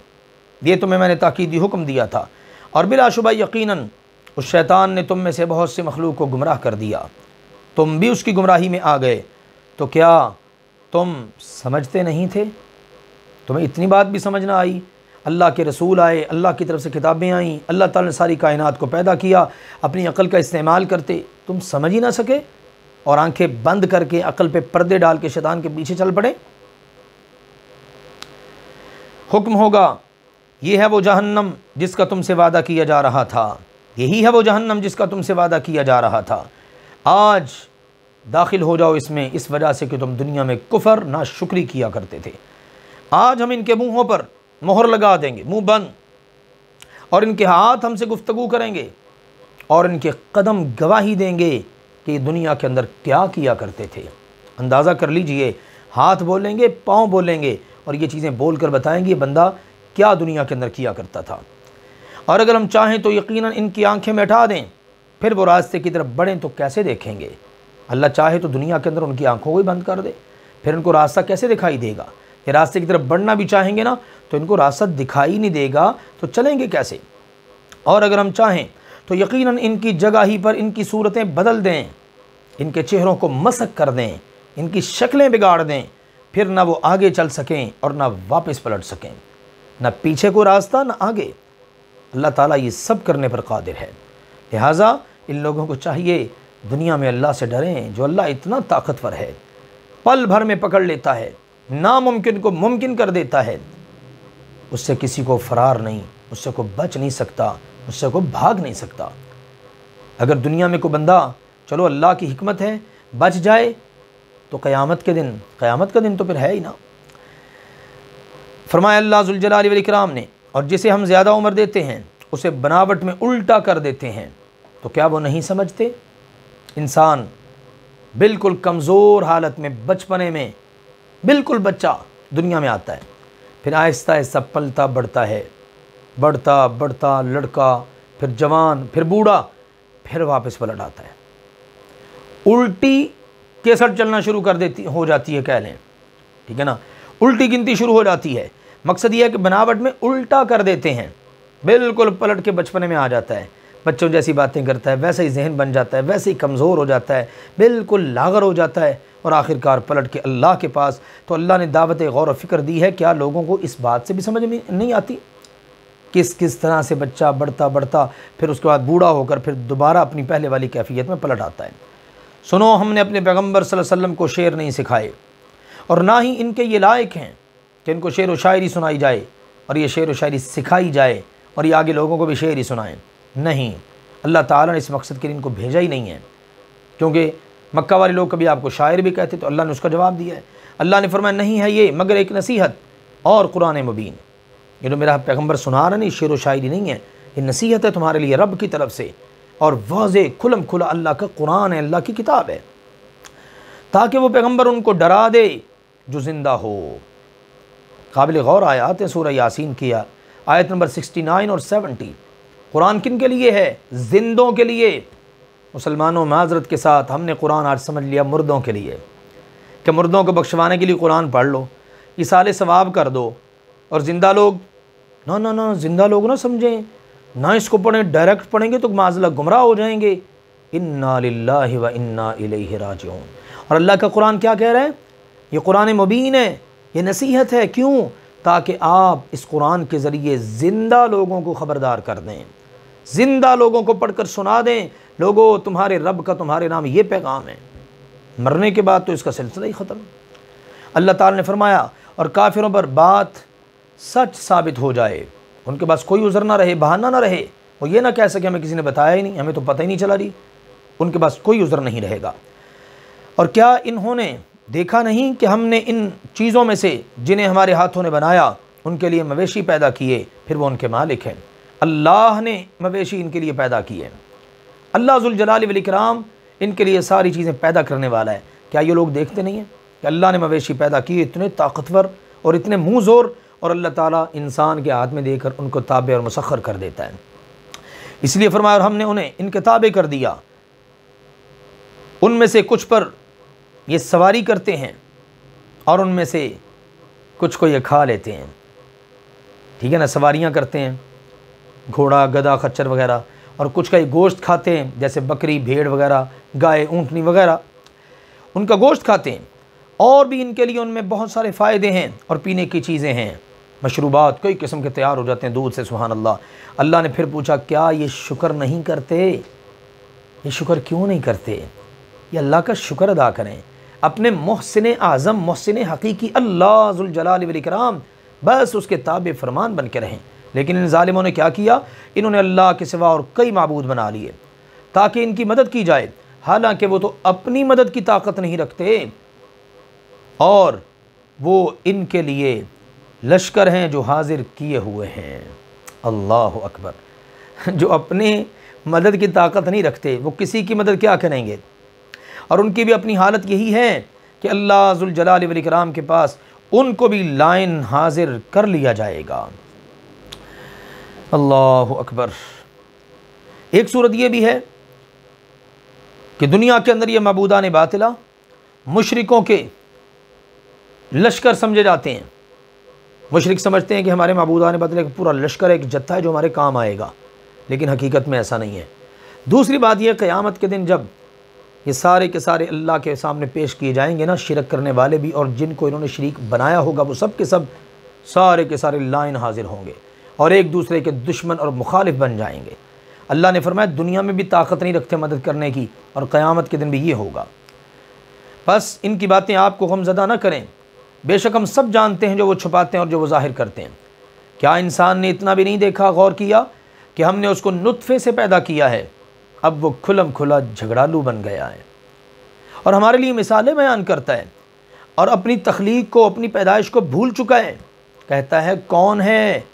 ये तुम्हें मैंने ताकीदी हुक्म दिया था। और बिलाशुबा यकीनन उस शैतान ने तुम में से बहुत से मखलूक को गुमराह कर दिया, तुम भी उसकी गुमराही में आ गए। तो क्या तुम समझते नहीं थे? तुम्हें इतनी बात भी समझ ना आई? अल्लाह के रसूल आए, अल्लाह की तरफ से किताबें आईं, अल्लाह ताला ने सारी कायनात को पैदा किया, अपनी अक़ल का इस्तेमाल करते तुम समझ ही ना सके और आंखें बंद करके अक़ल पे पर्दे डाल के शैतान के पीछे चल पड़े। हुक्म होगा, ये है वो जहन्नम जिसका तुमसे वादा किया जा रहा था, यही है वो जहन्नम जिसका तुमसे वादा किया जा रहा था। आज दाखिल हो जाओ इसमें, इस वजह से कि तुम दुनिया में कुफर नाशुक्री किया करते थे। आज हम इनके मुंहों पर मोहर लगा देंगे, मुंह बंद, और इनके हाथ हमसे गुफ्तगू करेंगे और इनके कदम गवाही देंगे कि दुनिया के अंदर क्या किया करते थे। अंदाज़ा कर लीजिए, हाथ बोलेंगे, पाँव बोलेंगे, और ये चीज़ें बोल कर बताएंगे बंदा क्या दुनिया के अंदर किया करता था। और अगर हम चाहें तो यकीनन इनकी आंखें में हटा दें, फिर वो रास्ते की तरफ बढ़ें तो कैसे देखेंगे? अल्लाह चाहे तो दुनिया के अंदर उनकी आंखों को ही बंद कर दे, फिर इनको रास्ता कैसे दिखाई देगा? ये रास्ते की तरफ बढ़ना भी चाहेंगे ना तो इनको रास्ता दिखाई नहीं देगा, तो चलेंगे कैसे? और अगर हम चाहें तो यकीनन इनकी जगह ही पर इनकी सूरतें बदल दें, इनके चेहरों को मसक कर दें, इनकी शक्लें बिगाड़ दें, फिर ना वो आगे चल सकें और ना वापस पलट सकें, ना पीछे को रास्ता ना आगे। अल्लाह ताला ये सब करने पर कादिर है। लिहाजा इन लोगों को चाहिए दुनिया में अल्लाह से डरें, जो अल्लाह इतना ताकतवर है, पल भर में पकड़ लेता है, नामुमकिन को मुमकिन कर देता है। उससे किसी को फरार नहीं, उससे कोई बच नहीं सकता, उससे कोई भाग नहीं सकता। अगर दुनिया में कोई बंदा, चलो अल्लाह की हिकमत है, बच जाए तो क़यामत का दिन तो फिर है ही ना। फरमाया अल्लाह ज़ुल जलाली वल इकराम ने, और जिसे हम ज़्यादा उम्र देते हैं उसे बनावट में उल्टा कर देते हैं, तो क्या वो नहीं समझते? इंसान बिल्कुल कमज़ोर हालत में, बचपने में बिल्कुल बच्चा दुनिया में आता है, फिर आहिस्ता आहिस्ता पलता बढ़ता है, बढ़ता बढ़ता लड़का, फिर जवान, फिर बूढ़ा, फिर वापस पलट आता है। उल्टी केसर चलना शुरू कर देती हो जाती है, कह लें, ठीक है ना, उल्टी गिनती शुरू हो जाती है। मकसद यह है कि बनावट में उल्टा कर देते हैं, बिल्कुल पलट के बचपने में आ जाता है, बच्चों जैसी बातें करता है, वैसे ही जहन बन जाता है, वैसे ही कमज़ोर हो जाता है, बिल्कुल लागर हो जाता है, और आखिरकार पलट के अल्लाह के पास। तो अल्लाह ने दावत गौर व फिक्र दी है। क्या लोगों को इस बात से भी समझ में नहीं आती किस किस तरह से बच्चा बढ़ता बढ़ता फिर उसके बाद बूढ़ा होकर फिर दोबारा अपनी पहले वाली कैफियत में पलट आता है। सुनो, हमने अपने पैगम्बर सल्लल्लाहु अलैहि वसल्लम को शेर नहीं सिखाए और ना ही इनके ये लायक हैं कि इनको शेर व शायरी सुनाई जाए और ये शेर व शायरी सिखाई जाए और ये आगे लोगों को भी शेर ही सुनाएं। नहीं, अल्लाह ताला ने इस मकसद के लिए इनको भेजा ही नहीं है। क्योंकि मक्का वाले लोग कभी आपको शायर भी कहते तो अल्लाह ने उसका जवाब दिया है। अल्लाह ने फरमाया नहीं है ये मगर एक नसीहत और कुरान मुबीन। ये जो मेरा पैगम्बर सुना रहा नहीं, शेर व शायरी नहीं है, ये नसीहत है तुम्हारे लिए रब की तरफ से और वाज़े खुलम खुला अल्लाह का कुरान है, अल्लाह की किताब है, ताकि वो पैगम्बर उनको डरा दे जो ज़िंदा हो। काबिल गौर आयात है सूरह यासीन की आयत नंबर 69 और 70। कुरान किन के लिए है? जिंदों के लिए। मुसलमानों, माजरत के साथ हमने कुरान आज समझ लिया मुर्दों के लिए कि मुर्दों को बख्शवाने के लिए कुरान पढ़ लो, इसाले सवाब कर दो। और ज़िंदा लोग ना ना ना, ज़िंदा लोग ना समझें, ना इसको पढ़ें, डायरेक्ट पढ़ेंगे तो माज़ल्लाह गुमराह हो जाएंगे। इन्ना लिल्लाहि व इन्ना इलैहि राजिऊन। और अल्लाह का कुरान क्या कह रहा है? ये कुरान मुबीन है, ये नसीहत है। क्यों? ताकि आप इस कुरान के ज़रिए ज़िंदा लोगों को ख़बरदार कर दें, ज़िंदा लोगों को पढ़कर सुना दें, लोगों तुम्हारे रब का तुम्हारे नाम ये पैगाम है। मरने के बाद तो इसका सिलसिला ही ख़त्म। अल्लाह ताला ने फरमाया और काफिरों पर बात सच साबित हो जाए, उनके पास कोई उज़र ना रहे, बहाना ना रहे, वो ये ना कह सके हमें किसी ने बताया ही नहीं, हमें तो पता ही नहीं चला रही, उनके पास कोई उज़र नहीं रहेगा। और क्या इन्होंने देखा नहीं कि हमने इन चीज़ों में से जिन्हें हमारे हाथों ने बनाया उनके लिए मवेशी पैदा किए, फिर वो उनके मालिक हैं। अल्लाह ने मवेशी इनके लिए पैदा किए। अल्लाह ज़ुल जलाल वल इकराम इनके लिए सारी चीज़ें पैदा करने वाला है। क्या ये लोग देखते नहीं हैं कि अल्लाह ने मवेशी पैदा किए, इतने ताकतवर और इतने मुँह ज़ोर, और अल्लाह ताला इंसान के हाथ में देकर उनको ताबे और मुसख्खर कर देता है। इसलिए फरमाया और हमने उन्हें इनके ताबे कर दिया, उनमें से कुछ पर ये सवारी करते हैं और उनमें से कुछ को ये खा लेते हैं। ठीक है ना, सवारियाँ करते हैं, घोड़ा, गधा, खच्चर वगैरह, और कुछ का ये गोश्त खाते हैं, जैसे बकरी, भेड़ वगैरह, गाय, ऊँटनी वगैरह, उनका गोश्त खाते हैं। और भी इनके लिए उनमें बहुत सारे फ़ायदे हैं और पीने की चीज़ें हैं, मशरूबात कई किस्म के तैयार हो जाते हैं दूध से। सुभान अल्लाह। अल्लाह ने फिर पूछा क्या ये शुक्र नहीं करते? ये शुक्र क्यों नहीं करते? ये अल्लाह का शुक्र अदा करें, अपने मोहसिन आज़म, मोहसिन हकीकी अल्लाह ज़ुल जलाल वल इकराम, बस उसके ताबे फरमान बन के रहें। लेकिन इन ज़ालिमों ने क्या किया? इन्होंने अल्लाह के सिवा और कई माबूद बना लिए ताकि इनकी मदद की जाए, हालांकि वो तो अपनी मदद की ताकत नहीं रखते और वो इनके लिए लश्कर हैं जो हाजिर किए हुए हैं। अल्लाह अकबर। जो अपने मदद की ताकत नहीं रखते वो किसी की मदद क्या करेंगे? और उनकी भी अपनी हालत यही है कि अल्लाह ज़ुल जलाल वल इकराम के पास उनको भी लाइन हाजिर कर लिया जाएगा। अल्लाह अकबर। एक सूरत ये भी है कि दुनिया के अंदर ये मबूदान बातिला मुशरिकों के लश्कर समझे जाते हैं। मुशरिक समझते हैं कि हमारे मबूदान बातिला का पूरा लश्कर एक जत्था है जो हमारे काम आएगा, लेकिन हकीकत में ऐसा नहीं है। दूसरी बात यह, क़यामत के दिन जब ये सारे के सारे अल्लाह के सामने पेश किए जाएंगे ना, शिरक करने वाले भी और जिनको इन्होंने शरीक बनाया होगा वो सब के सब सारे के सारे लाइन हाजिर होंगे और एक दूसरे के दुश्मन और मुखालिफ बन जाएंगे। अल्लाह ने फरमाया दुनिया में भी ताकत नहीं रखते मदद करने की और क़यामत के दिन भी ये होगा। बस इनकी बातें आपको गमज़दा न करें, बेशक हम सब जानते हैं जो वो छुपाते हैं और जो वो ज़ाहिर करते हैं। क्या इंसान ने इतना भी नहीं देखा, गौर किया कि हमने उसको नुत्फ़े से पैदा किया है, अब वो खुलम खुला झगड़ालू बन गया है और हमारे लिए मिसालें बयान करता है और अपनी तख्लीक को, अपनी पैदाइश को भूल चुका है। कहता है कौन है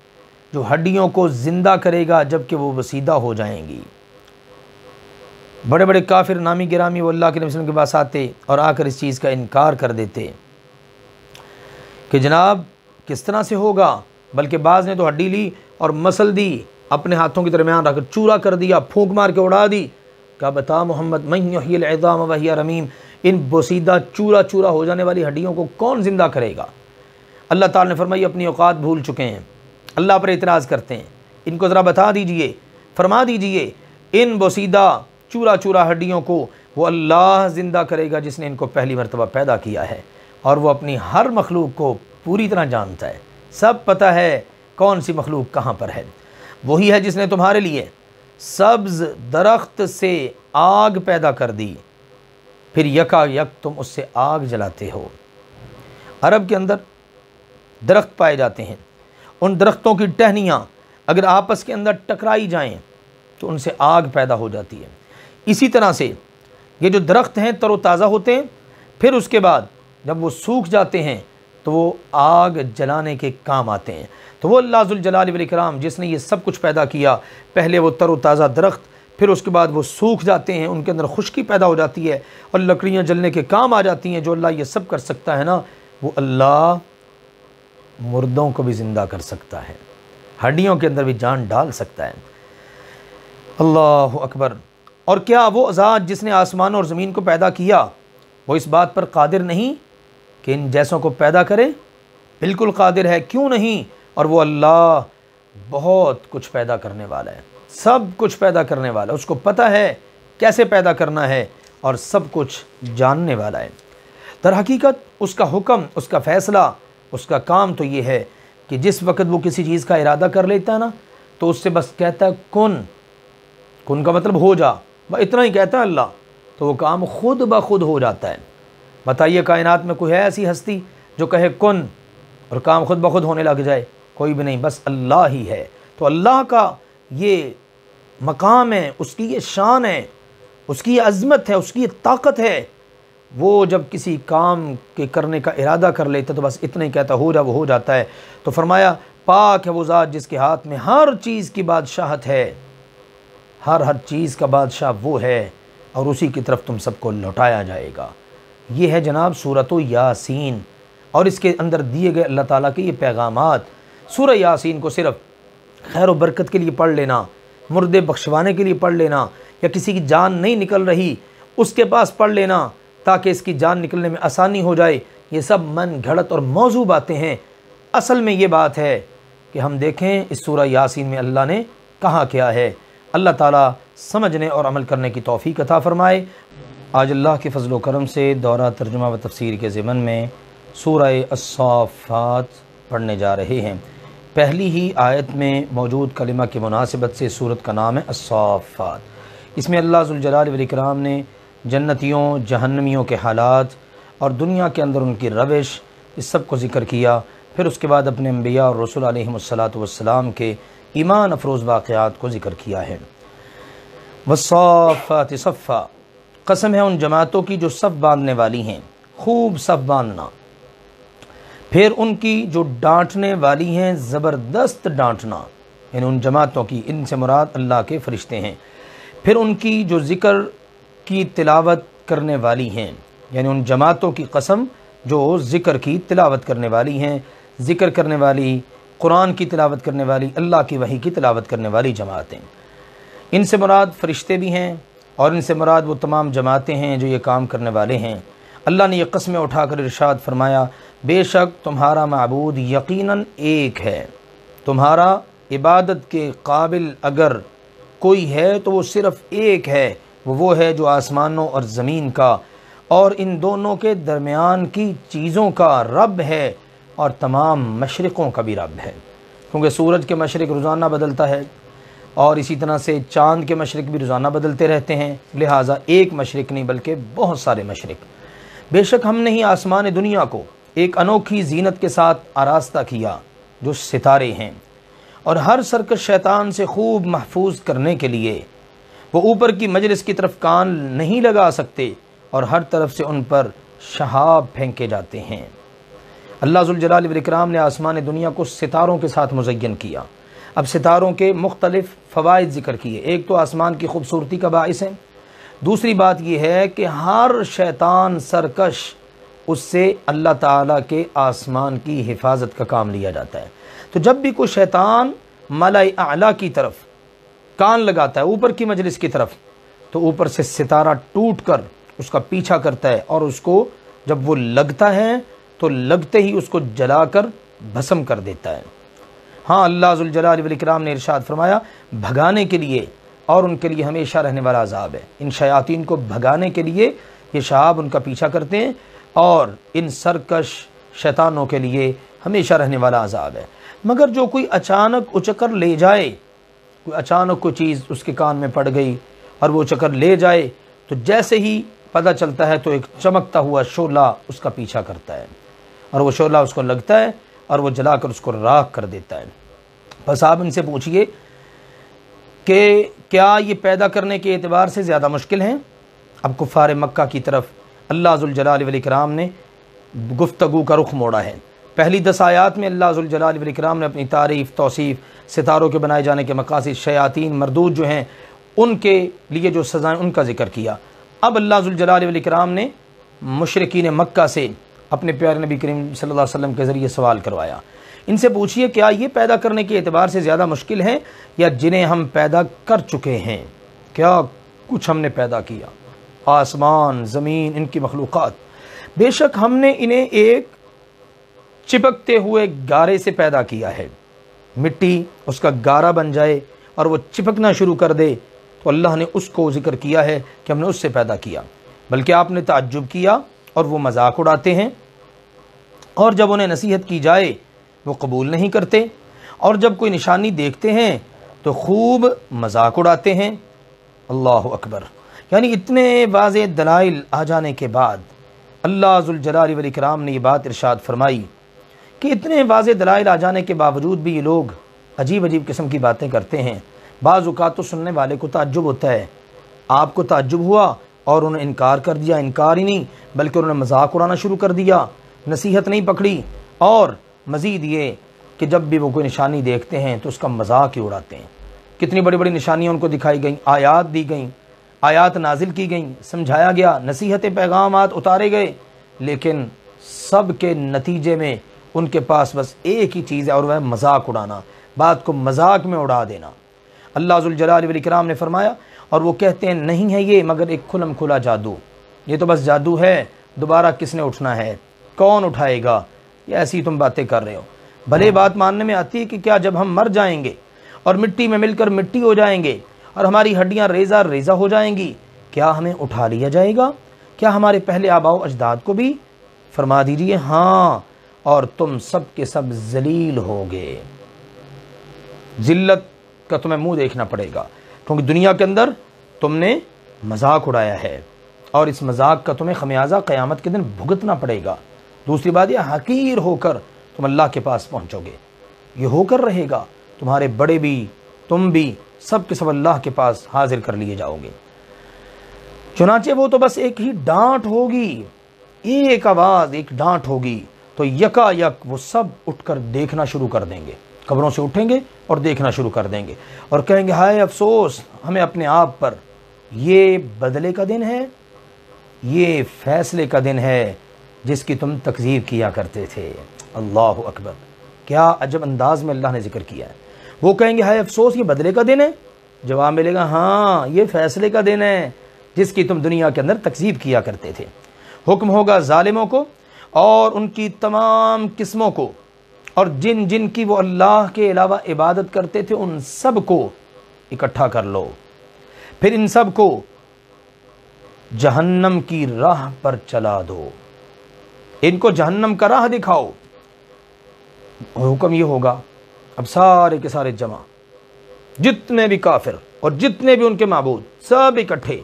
जो हड्डियों को ज़िंदा करेगा जबकि वो वसीदा हो जाएंगी। बड़े बड़े काफिर नामी गिरामी वो अल्लाह के नबी के पास आते और आकर इस चीज़ का इनकार कर देते कि जनाब किस तरह से होगा, बल्कि बाज़ ने तो हड्डी ली और मसल दी, अपने हाथों के दरमियान रखकर चूरा कर दिया, फूंक मार के उड़ा दी। क्या बता मोहम्मद, मन युह्यिल इज़ाम व हिय रमीम, इन बोसीदा चूरा चूरा हो जाने वाली हड्डियों को कौन ज़िंदा करेगा? अल्लाह ताला ने फरमाई अपनी औकात भूल चुके हैं, अल्लाह पर एतराज़ करते हैं। इनको ज़रा बता दीजिए, फरमा दीजिए इन बोसीदा चूरा चूरा हड्डियों को वो अल्लाह ज़िंदा करेगा जिसने इनको पहली मरतबा पैदा किया है और वो अपनी हर मखलूक को पूरी तरह जानता है, सब पता है कौन सी मखलूक कहाँ पर है। वही है जिसने तुम्हारे लिए सब्ज़ दरख्त से आग पैदा कर दी, फिर यकायक तुम उससे आग जलाते हो। अरब के अंदर दरख्त पाए जाते हैं, उन दरख्तों की टहनियाँ अगर आपस के अंदर टकराई जाएं तो उनसे आग पैदा हो जाती है। इसी तरह से ये जो दरख्त हैं तरोताज़ा होते हैं, फिर उसके बाद जब वो सूख जाते हैं तो वो आग जलाने के काम आते हैं। तो वो अल्लाह ज़ुल जलाल वल इकराम जिसने ये सब कुछ पैदा किया, पहले वो तरोताज़ा दरख्त, फिर उसके बाद वो सूख जाते हैं, उनके अंदर खुश्की पैदा हो जाती है और लकड़ियाँ जलने के काम आ जाती हैं। जो अल्लाह ये सब कर सकता है ना, वो अल्लाह मुर्दों को भी ज़िंदा कर सकता है, हड्डियों के अंदर भी जान डाल सकता है। अल्लाह अकबर। और क्या वो ज़ात जिसने आसमान और ज़मीन को पैदा किया वो इस बात पर कादिर नहीं कि इन जैसों को पैदा करे? बिल्कुल कादिर है, क्यों नहीं। और वो अल्लाह बहुत कुछ पैदा करने वाला है, सब कुछ पैदा करने वाला है, उसको पता है कैसे पैदा करना है और सब कुछ जानने वाला है। दर हकीकत उसका हुक्म, उसका फ़ैसला, उसका काम तो ये है कि जिस वक्त वो किसी चीज़ का इरादा कर लेता है ना, तो उससे बस कहता है कुन। कुन का मतलब हो जा, बस इतना ही कहता है अल्लाह, तो वो काम खुद ब खुद हो जाता है। बताइए कायनात में कोई है ऐसी हस्ती जो कहे कुन और काम खुद ब खुद होने लग जाए? कोई भी नहीं, बस अल्लाह ही है। तो अल्लाह का ये मकाम है, उसकी ये शान है, उसकी ये अज़मत है, उसकी ये ताकत है। वो जब किसी काम के करने का इरादा कर लेता तो बस इतना ही कहता हो जा, वो हो जाता है। तो फरमाया पाक है वो ज़ात जिसके हाथ में हर चीज़ की बादशाहत है, हर चीज़ का बादशाह वो है और उसी की तरफ तुम सबको लौटाया जाएगा। ये है जनाब सूरत यासीन और इसके अंदर दिए गए अल्लाह ताला के ये पैगामात। सूरह यासीन को सिर्फ खैर व बरकत के लिए पढ़ लेना, मुर्दे बख्शवाने के लिए पढ़ लेना, या किसी की जान नहीं निकल रही उसके पास पढ़ लेना ताकि इसकी जान निकलने में आसानी हो जाए, ये सब मन घड़त और मौजू बातें हैं। असल में ये बात है कि हम देखें इस सूरह यासीन में अल्लाह ने कहा क्या है। अल्लाह ताला समझने और अमल करने की तौफीक अता फ़रमाए। आज अल्लाह के फज़ल व करम से दौरा तर्जुमा व तफसीर के ज़िमन में सूरह अस्साफ़ात पढ़ने जा रहे हैं। पहली ही आयत में मौजूद कलिमा की मुनासिबत से सूरत का नाम है अस्साफ़ात। इसमें अल्लाह ज़ुल जलाल वल इकराम ने जन्नतियों जहन्नमियों के हालात और दुनिया के अंदर उनकी रविश, इस सब को ज़िक्र किया। फिर उसके बाद अपने अंबिया और रसूल अलैहिमुस्सलातु वस्सलाम के ईमान अफरोज़ वाक़यात को ज़िक्र किया है। वस्साफ़ात सफ़ा, कसम है उन जमातों की जो सफ़ बांधने वाली हैं, खूब सफ़ बांधना। फिर उनकी जो डांटने वाली हैं, ज़बरदस्त डांटना, यानी उन जमातों की, इनसे मुराद अल्लाह के फ़रिश्ते हैं। फिर उनकी जो ज़िक्र की तिलावत करने वाली हैं, यानी उन जमातों की कसम जो ज़िक्र की तिलावत करने वाली हैं, ज़िक्र करने वाली, कुरान की तिलावत करने वाली, अल्लाह की वही की तिलावत करने वाली जमातें। इनसे मुराद फ़रिश्ते भी हैं और इनसे मुराद वो तमाम जमातें हैं जो ये काम करने वाले हैं। अल्लाह ने ये कस्में उठाकर इरशाद फरमाया, बेशक तुम्हारा माबूद यकीनन एक है, तुम्हारा इबादत के काबिल अगर कोई है तो वो सिर्फ़ एक है, वो है जो आसमानों और ज़मीन का और इन दोनों के दरमियान की चीज़ों का रब है और तमाम मशरिक़ों का भी रब है। क्योंकि सूरज के मशरिक़ रोज़ाना बदलता है और इसी तरह से चाँद के मशरिक़ भी रोज़ाना बदलते रहते हैं, लिहाजा एक मशरिक़ नहीं बल्कि बहुत सारे मशरिक़। बेशक हमने ही आसमान दुनिया को एक अनोखी जीनत के साथ आरास्ता किया जो सितारे हैं, और हर सरकश शैतान से खूब महफूज करने के लिए वो ऊपर की मजलिस की तरफ कान नहीं लगा सकते और हर तरफ से उन पर शहाब फेंके जाते हैं। अल्लाह ज़ुल जलाल वल इकराम ने आसमान दुनिया को सितारों के साथ मुज़य्यन किया। अब सितारों के मुख्तलिफ़ फ़वाइद ज़िक्र किए। एक तो आसमान की खूबसूरती का बाइस है, दूसरी बात यह है कि हर शैतान सरकश उससे अल्लाह ताला के आसमान की हिफाजत का काम लिया जाता है। तो जब भी कोई शैतान मलाए आला की तरफ कान लगाता है, ऊपर की मजलिस की तरफ, तो ऊपर से सितारा टूट कर उसका पीछा करता है और उसको जब वो लगता है तो लगते ही उसको जलाकर भस्म कर देता है। हाँ, अल्लाह ज़ुल जलाल वल इकराम ने इरशाद फरमाया, भगाने के लिए और उनके लिए हमेशा रहने वाला अज़ाब है। इन शयातीन को भगाने के लिए ये शहाब उनका पीछा करते हैं और इन सरकश शैतानों के लिए हमेशा रहने वाला अज़ाब है। मगर जो कोई अचानक उचकर ले जाए कोई अचानक कोई चीज़ उसके कान में पड़ गई और वो चक्कर ले जाए तो जैसे ही पता चलता है तो एक चमकता हुआ शोला उसका पीछा करता है और वो शोला उसको लगता है और वो जलाकर उसको राख कर देता है। बस आप इनसे पूछिए कि क्या ये पैदा करने के एतबार से ज़्यादा मुश्किल हैं? अब कुफ़ार मक्का की तरफ अल्लाह ज़ुल जलाल वल इकराम ने गुफ्तगू का रुख मोड़ा है। पहली 10 आयात में अल्लाह ज़ुल जलाल वल इकराम ने अपनी तारीफ़, तौसीफ़, सितारों के बनाए जाने के मकासिद, शयातीन, मरदूद जो हैं उनके लिए जो सज़ाएँ उनका ज़िक्र किया। अब अल्लाह ज़ुल जलाल वल इकराम ने मुशरिकीन मक्का से अपने प्यारे नबी करीम सल्लल्लाहु अलैहि वसल्लम के ज़रिए सवाल करवाया। इनसे पूछिए क्या ये पैदा करने के एतबार से ज़्यादा मुश्किल है या जिन्हें हम पैदा कर चुके हैं? क्या कुछ हमने पैदा किया, आसमान, ज़मीन, इनकी मखलूक़ात। बेशक हमने इन्हें एक चिपकते हुए गारे से पैदा किया है। मिट्टी उसका गारा बन जाए और वो चिपकना शुरू कर दे तो अल्लाह ने उसको जिक्र किया है कि हमने उससे पैदा किया। बल्कि आपने ताज्जुब किया और वो मजाक उड़ाते हैं और जब उन्हें नसीहत की जाए वो कबूल नहीं करते और जब कोई निशानी देखते हैं तो खूब मजाक उड़ाते हैं। अल्लाह अकबर। यानी इतने वाज़े दलाइल आ जाने के बाद अल्लाह ज़ुल जलाल वल इकराम ने ये बात इरशाद फरमाई कि इतने वाज़े दलाइल आ जाने के बावजूद भी ये लोग अजीब अजीब किस्म की बातें करते हैं। बाज़ औक़ात तो सुनने वाले को ताज्जुब होता है। आपको ताज्जुब हुआ और उन्होंने इनकार कर दिया। इनकार ही नहीं बल्कि उन्होंने मजाक उड़ाना शुरू कर दिया, नसीहत नहीं पकड़ी। और मज़ीद ये कि जब भी वो कोई निशानी देखते हैं तो उसका मजाक ही उड़ाते हैं। कितनी बड़ी बड़ी निशानियाँ उनको दिखाई गई, आयात दी गई, आयात नाजिल की गई, समझाया गया, नसीहत पैगामात उतारे गए, लेकिन सब के नतीजे में उनके पास बस एक ही चीज़ है और वह मजाक उड़ाना, बात को मजाक में उड़ा देना। अल्लाह ज़ुल जलाल वल इकराम ने फरमाया और वो कहते हैं नहीं है ये मगर एक खुलम खुला जादू, ये तो बस जादू है, दोबारा किसने उठना है, कौन उठाएगा, ये ऐसी तुम बातें कर रहे हो। भले बात मानने में आती है कि क्या जब हम मर जाएंगे और मिट्टी में मिलकर मिट्टी हो जाएंगे और हमारी हड्डियां रेजा रेजा हो जाएंगी, क्या हमें उठा लिया जाएगा? क्या हमारे पहले आबाओ अजदाद को भी? फरमा दीजिए हाँ, और तुम सब के सब जलील होगे। जिल्लत का तुम्हें मुंह देखना पड़ेगा क्योंकि दुनिया के अंदर तुमने मजाक उड़ाया है और इस मजाक का तुम्हें खमियाजा क़यामत के दिन भुगतना पड़ेगा। दूसरी बात यह हकीर होकर तुम अल्लाह के पास पहुंचोगे। ये होकर रहेगा, तुम्हारे बड़े भी, तुम भी, सब के सब अल्लाह के पास हाजिर कर लिए जाओगे। चुनाचे वो तो बस एक ही डांट होगी, एक आवाज़, एक डांट होगी तो यकायक वो सब उठकर देखना शुरू कर देंगे, कब्रों से उठेंगे और देखना शुरू कर देंगे और कहेंगे हाय अफसोस हमें अपने आप पर। ये बदले का दिन है, ये फैसले का दिन है जिसकी तुम तकज़ीब किया करते थे। अल्लाह अकबर। क्या अजब अंदाज में अल्लाह ने जिक्र किया है। वो कहेंगे हाय अफसोस ये बदले का दिन है, जवाब मिलेगा हाँ ये फैसले का दिन है जिसकी तुम दुनिया के अंदर तकज़ीब किया करते थे। हुक्म होगा जालिमों को और उनकी तमाम किस्मों को और जिन जिन की वो अल्लाह के अलावा इबादत करते थे उन सब को इकट्ठा कर लो, फिर इन सब को जहन्नम की राह पर चला दो, इनको जहन्नम का राह दिखाओ। हुक्म ये होगा अब सारे के सारे जमा, जितने भी काफिर और जितने भी उनके माबूद सब इकट्ठे,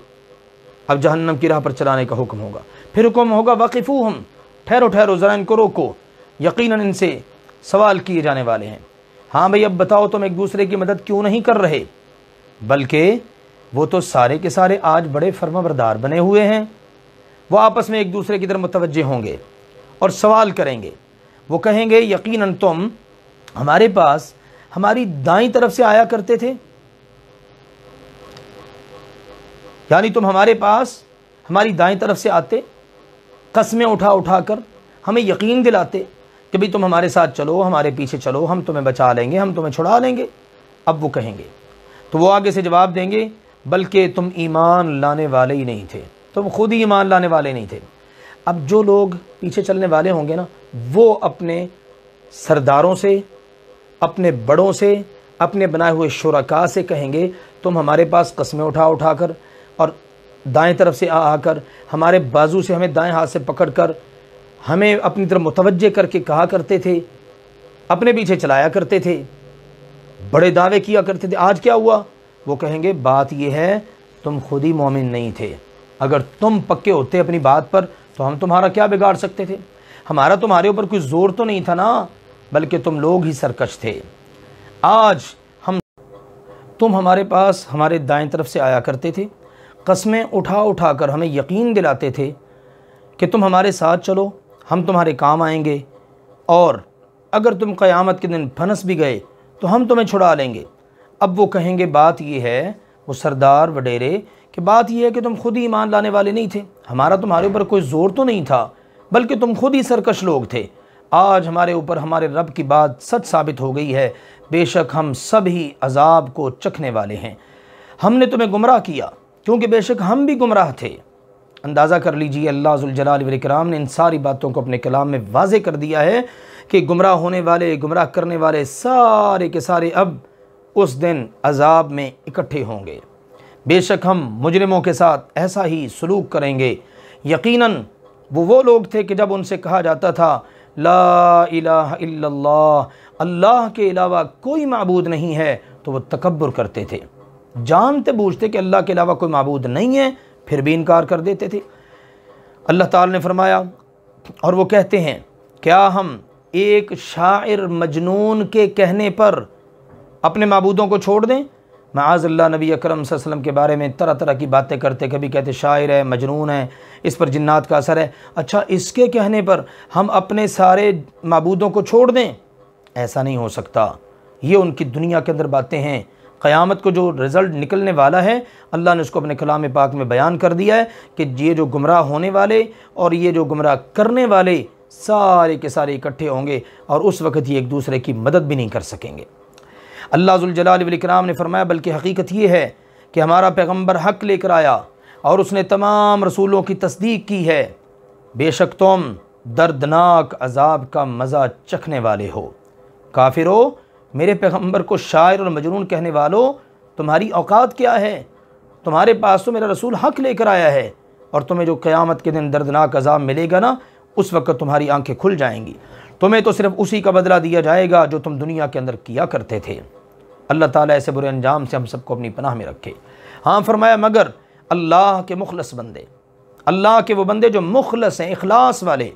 अब जहन्नम की राह पर चलाने का हुक्म होगा। फिर हुक्म होगा वक़िफ़ूहुम, ठहरो ठहरो ज़रा इनको रोको, यकीनन इनसे सवाल किए जाने वाले हैं। हाँ भाई अब बताओ तुम एक दूसरे की मदद क्यों नहीं कर रहे? बल्कि वो तो सारे के सारे आज बड़े फर्माबरदार बने हुए हैं। वो आपस में एक दूसरे की तरफ मुतवज्जे होंगे और सवाल करेंगे। वो कहेंगे यकीनन तुम हमारे पास हमारी दाईं तरफ से आया करते थे, यानी तुम हमारे पास हमारी दाईं तरफ से आते, कस्में उठा उठा कर हमें यकीन दिलाते कि भाई तुम हमारे साथ चलो, हमारे पीछे चलो, हम तुम्हें बचा लेंगे, हम तुम्हें छुड़ा लेंगे। अब वो कहेंगे तो वो आगे से जवाब देंगे बल्कि तुम ईमान लाने वाले ही नहीं थे, तुम खुद ही ईमान लाने वाले नहीं थे। अब जो लोग पीछे चलने वाले होंगे ना, वो अपने सरदारों से, अपने बड़ों से, अपने बनाए हुए शुरका से कहेंगे तुम हमारे पास कस्में उठा उठा कर और दाएं तरफ से आकर हमारे बाजू से हमें दाएं हाथ से पकड़कर हमें अपनी तरफ मुतवज्जे करके कहा करते थे, अपने पीछे चलाया करते थे। बड़े दावे किया करते थे। आज क्या हुआ? वो कहेंगे बात यह है तुम खुद ही मोमिन नहीं थे, अगर तुम पक्के होते अपनी बात पर तो हम तुम्हारा क्या बिगाड़ सकते थे, हमारा तुम्हारे ऊपर कोई जोर तो नहीं था ना, बल्कि तुम लोग ही सरकश थे। आज तुम हमारे पास हमारे दाएं तरफ से आया करते थे, कस्में उठा उठा कर हमें यकीन दिलाते थे कि तुम हमारे साथ चलो, हम तुम्हारे काम आएंगे, और अगर तुम क़यामत के दिन फंस भी गए तो हम तुम्हें छुड़ा लेंगे। अब वो कहेंगे बात ये है, वो सरदार वडेरे, कि बात यह है कि तुम खुद ही ईमान लाने वाले नहीं थे, हमारा तुम्हारे ऊपर कोई ज़ोर तो नहीं था, बल्कि तुम खुद ही सरकश लोग थे। आज हमारे ऊपर हमारे रब की बात सच साबित हो गई है, बेशक हम सब ही अजाब को चखने वाले हैं। हमने तुम्हें गुमराह किया क्योंकि बेशक हम भी गुमराह थे। अंदाज़ा कर लीजिए, अल्लाह ज़ुल जलाल वल इकराम ने इन सारी बातों को अपने कलाम में वाज़े कर दिया है कि गुमराह होने वाले, गुमराह करने वाले सारे के सारे अब उस दिन अजाब में इकट्ठे होंगे। बेशक हम मुजरिमों के साथ ऐसा ही सलूक करेंगे। यकीनन वो लोग थे कि जब उनसे कहा जाता था ला इलाहा इल्लल्लाह, अल्लाह के अलावा कोई माबूद नहीं है, तो वो तकब्बुर करते थे, जानते बूझते कि अल्लाह के अलावा कोई माबूद नहीं है, फिर भी इनकार कर देते थे। अल्लाह ताला ने फरमाया, और वो कहते हैं क्या हम एक शायर मजनून के कहने पर अपने माबूदों को छोड़ दें? माअज़ल्लाह, नबी अकरम सल्लल्लाहु अलैहि वसल्लम के बारे में तरह तरह की बातें करते, कभी कहते शायर है, मजनून है, इस पर जिन्नात का असर है। अच्छा, इसके कहने पर हम अपने सारे माबूदों को छोड़ दें? ऐसा नहीं हो सकता। ये उनकी दुनिया के अंदर बातें हैं। क़यामत को जो रिज़ल्ट निकलने वाला है, अल्लाह ने उसको अपने कलाम पाक में बयान कर दिया है कि ये जो गुमराह होने वाले और ये जो गुमराह करने वाले सारे के सारे इकट्ठे होंगे, और उस वक़्त ये एक दूसरे की मदद भी नहीं कर सकेंगे। अल्लाह ज़ुल जलाल वल इकराम ने फरमाया, बल्कि हकीकत ये है कि हमारा पैगम्बर हक़ लेकर आया और उसने तमाम रसूलों की तस्दीक की है। बेशक तुम दर्दनाक अजाब का मज़ा चखने वाले हो। काफिरो, मेरे पैगम्बर को शायर और मजनून कहने वालों, तुम्हारी औकात क्या है? तुम्हारे पास तो मेरा रसूल हक़ लेकर आया है, और तुम्हें जो क़यामत के दिन दर्दनाक अजाब मिलेगा ना, उस वक़्त तुम्हारी आंखें खुल जाएंगी। तुम्हें तो सिर्फ उसी का बदला दिया जाएगा जो तुम दुनिया के अंदर किया करते थे। अल्लाह ताला ऐसे बुरे अंजाम से हम सबको अपनी पनाह में रखे। हाँ, फरमाया मगर अल्लाह के मुखलस बंदे, अल्लाह के वो बंदे जो मुखलस हैं, इखलास वाले,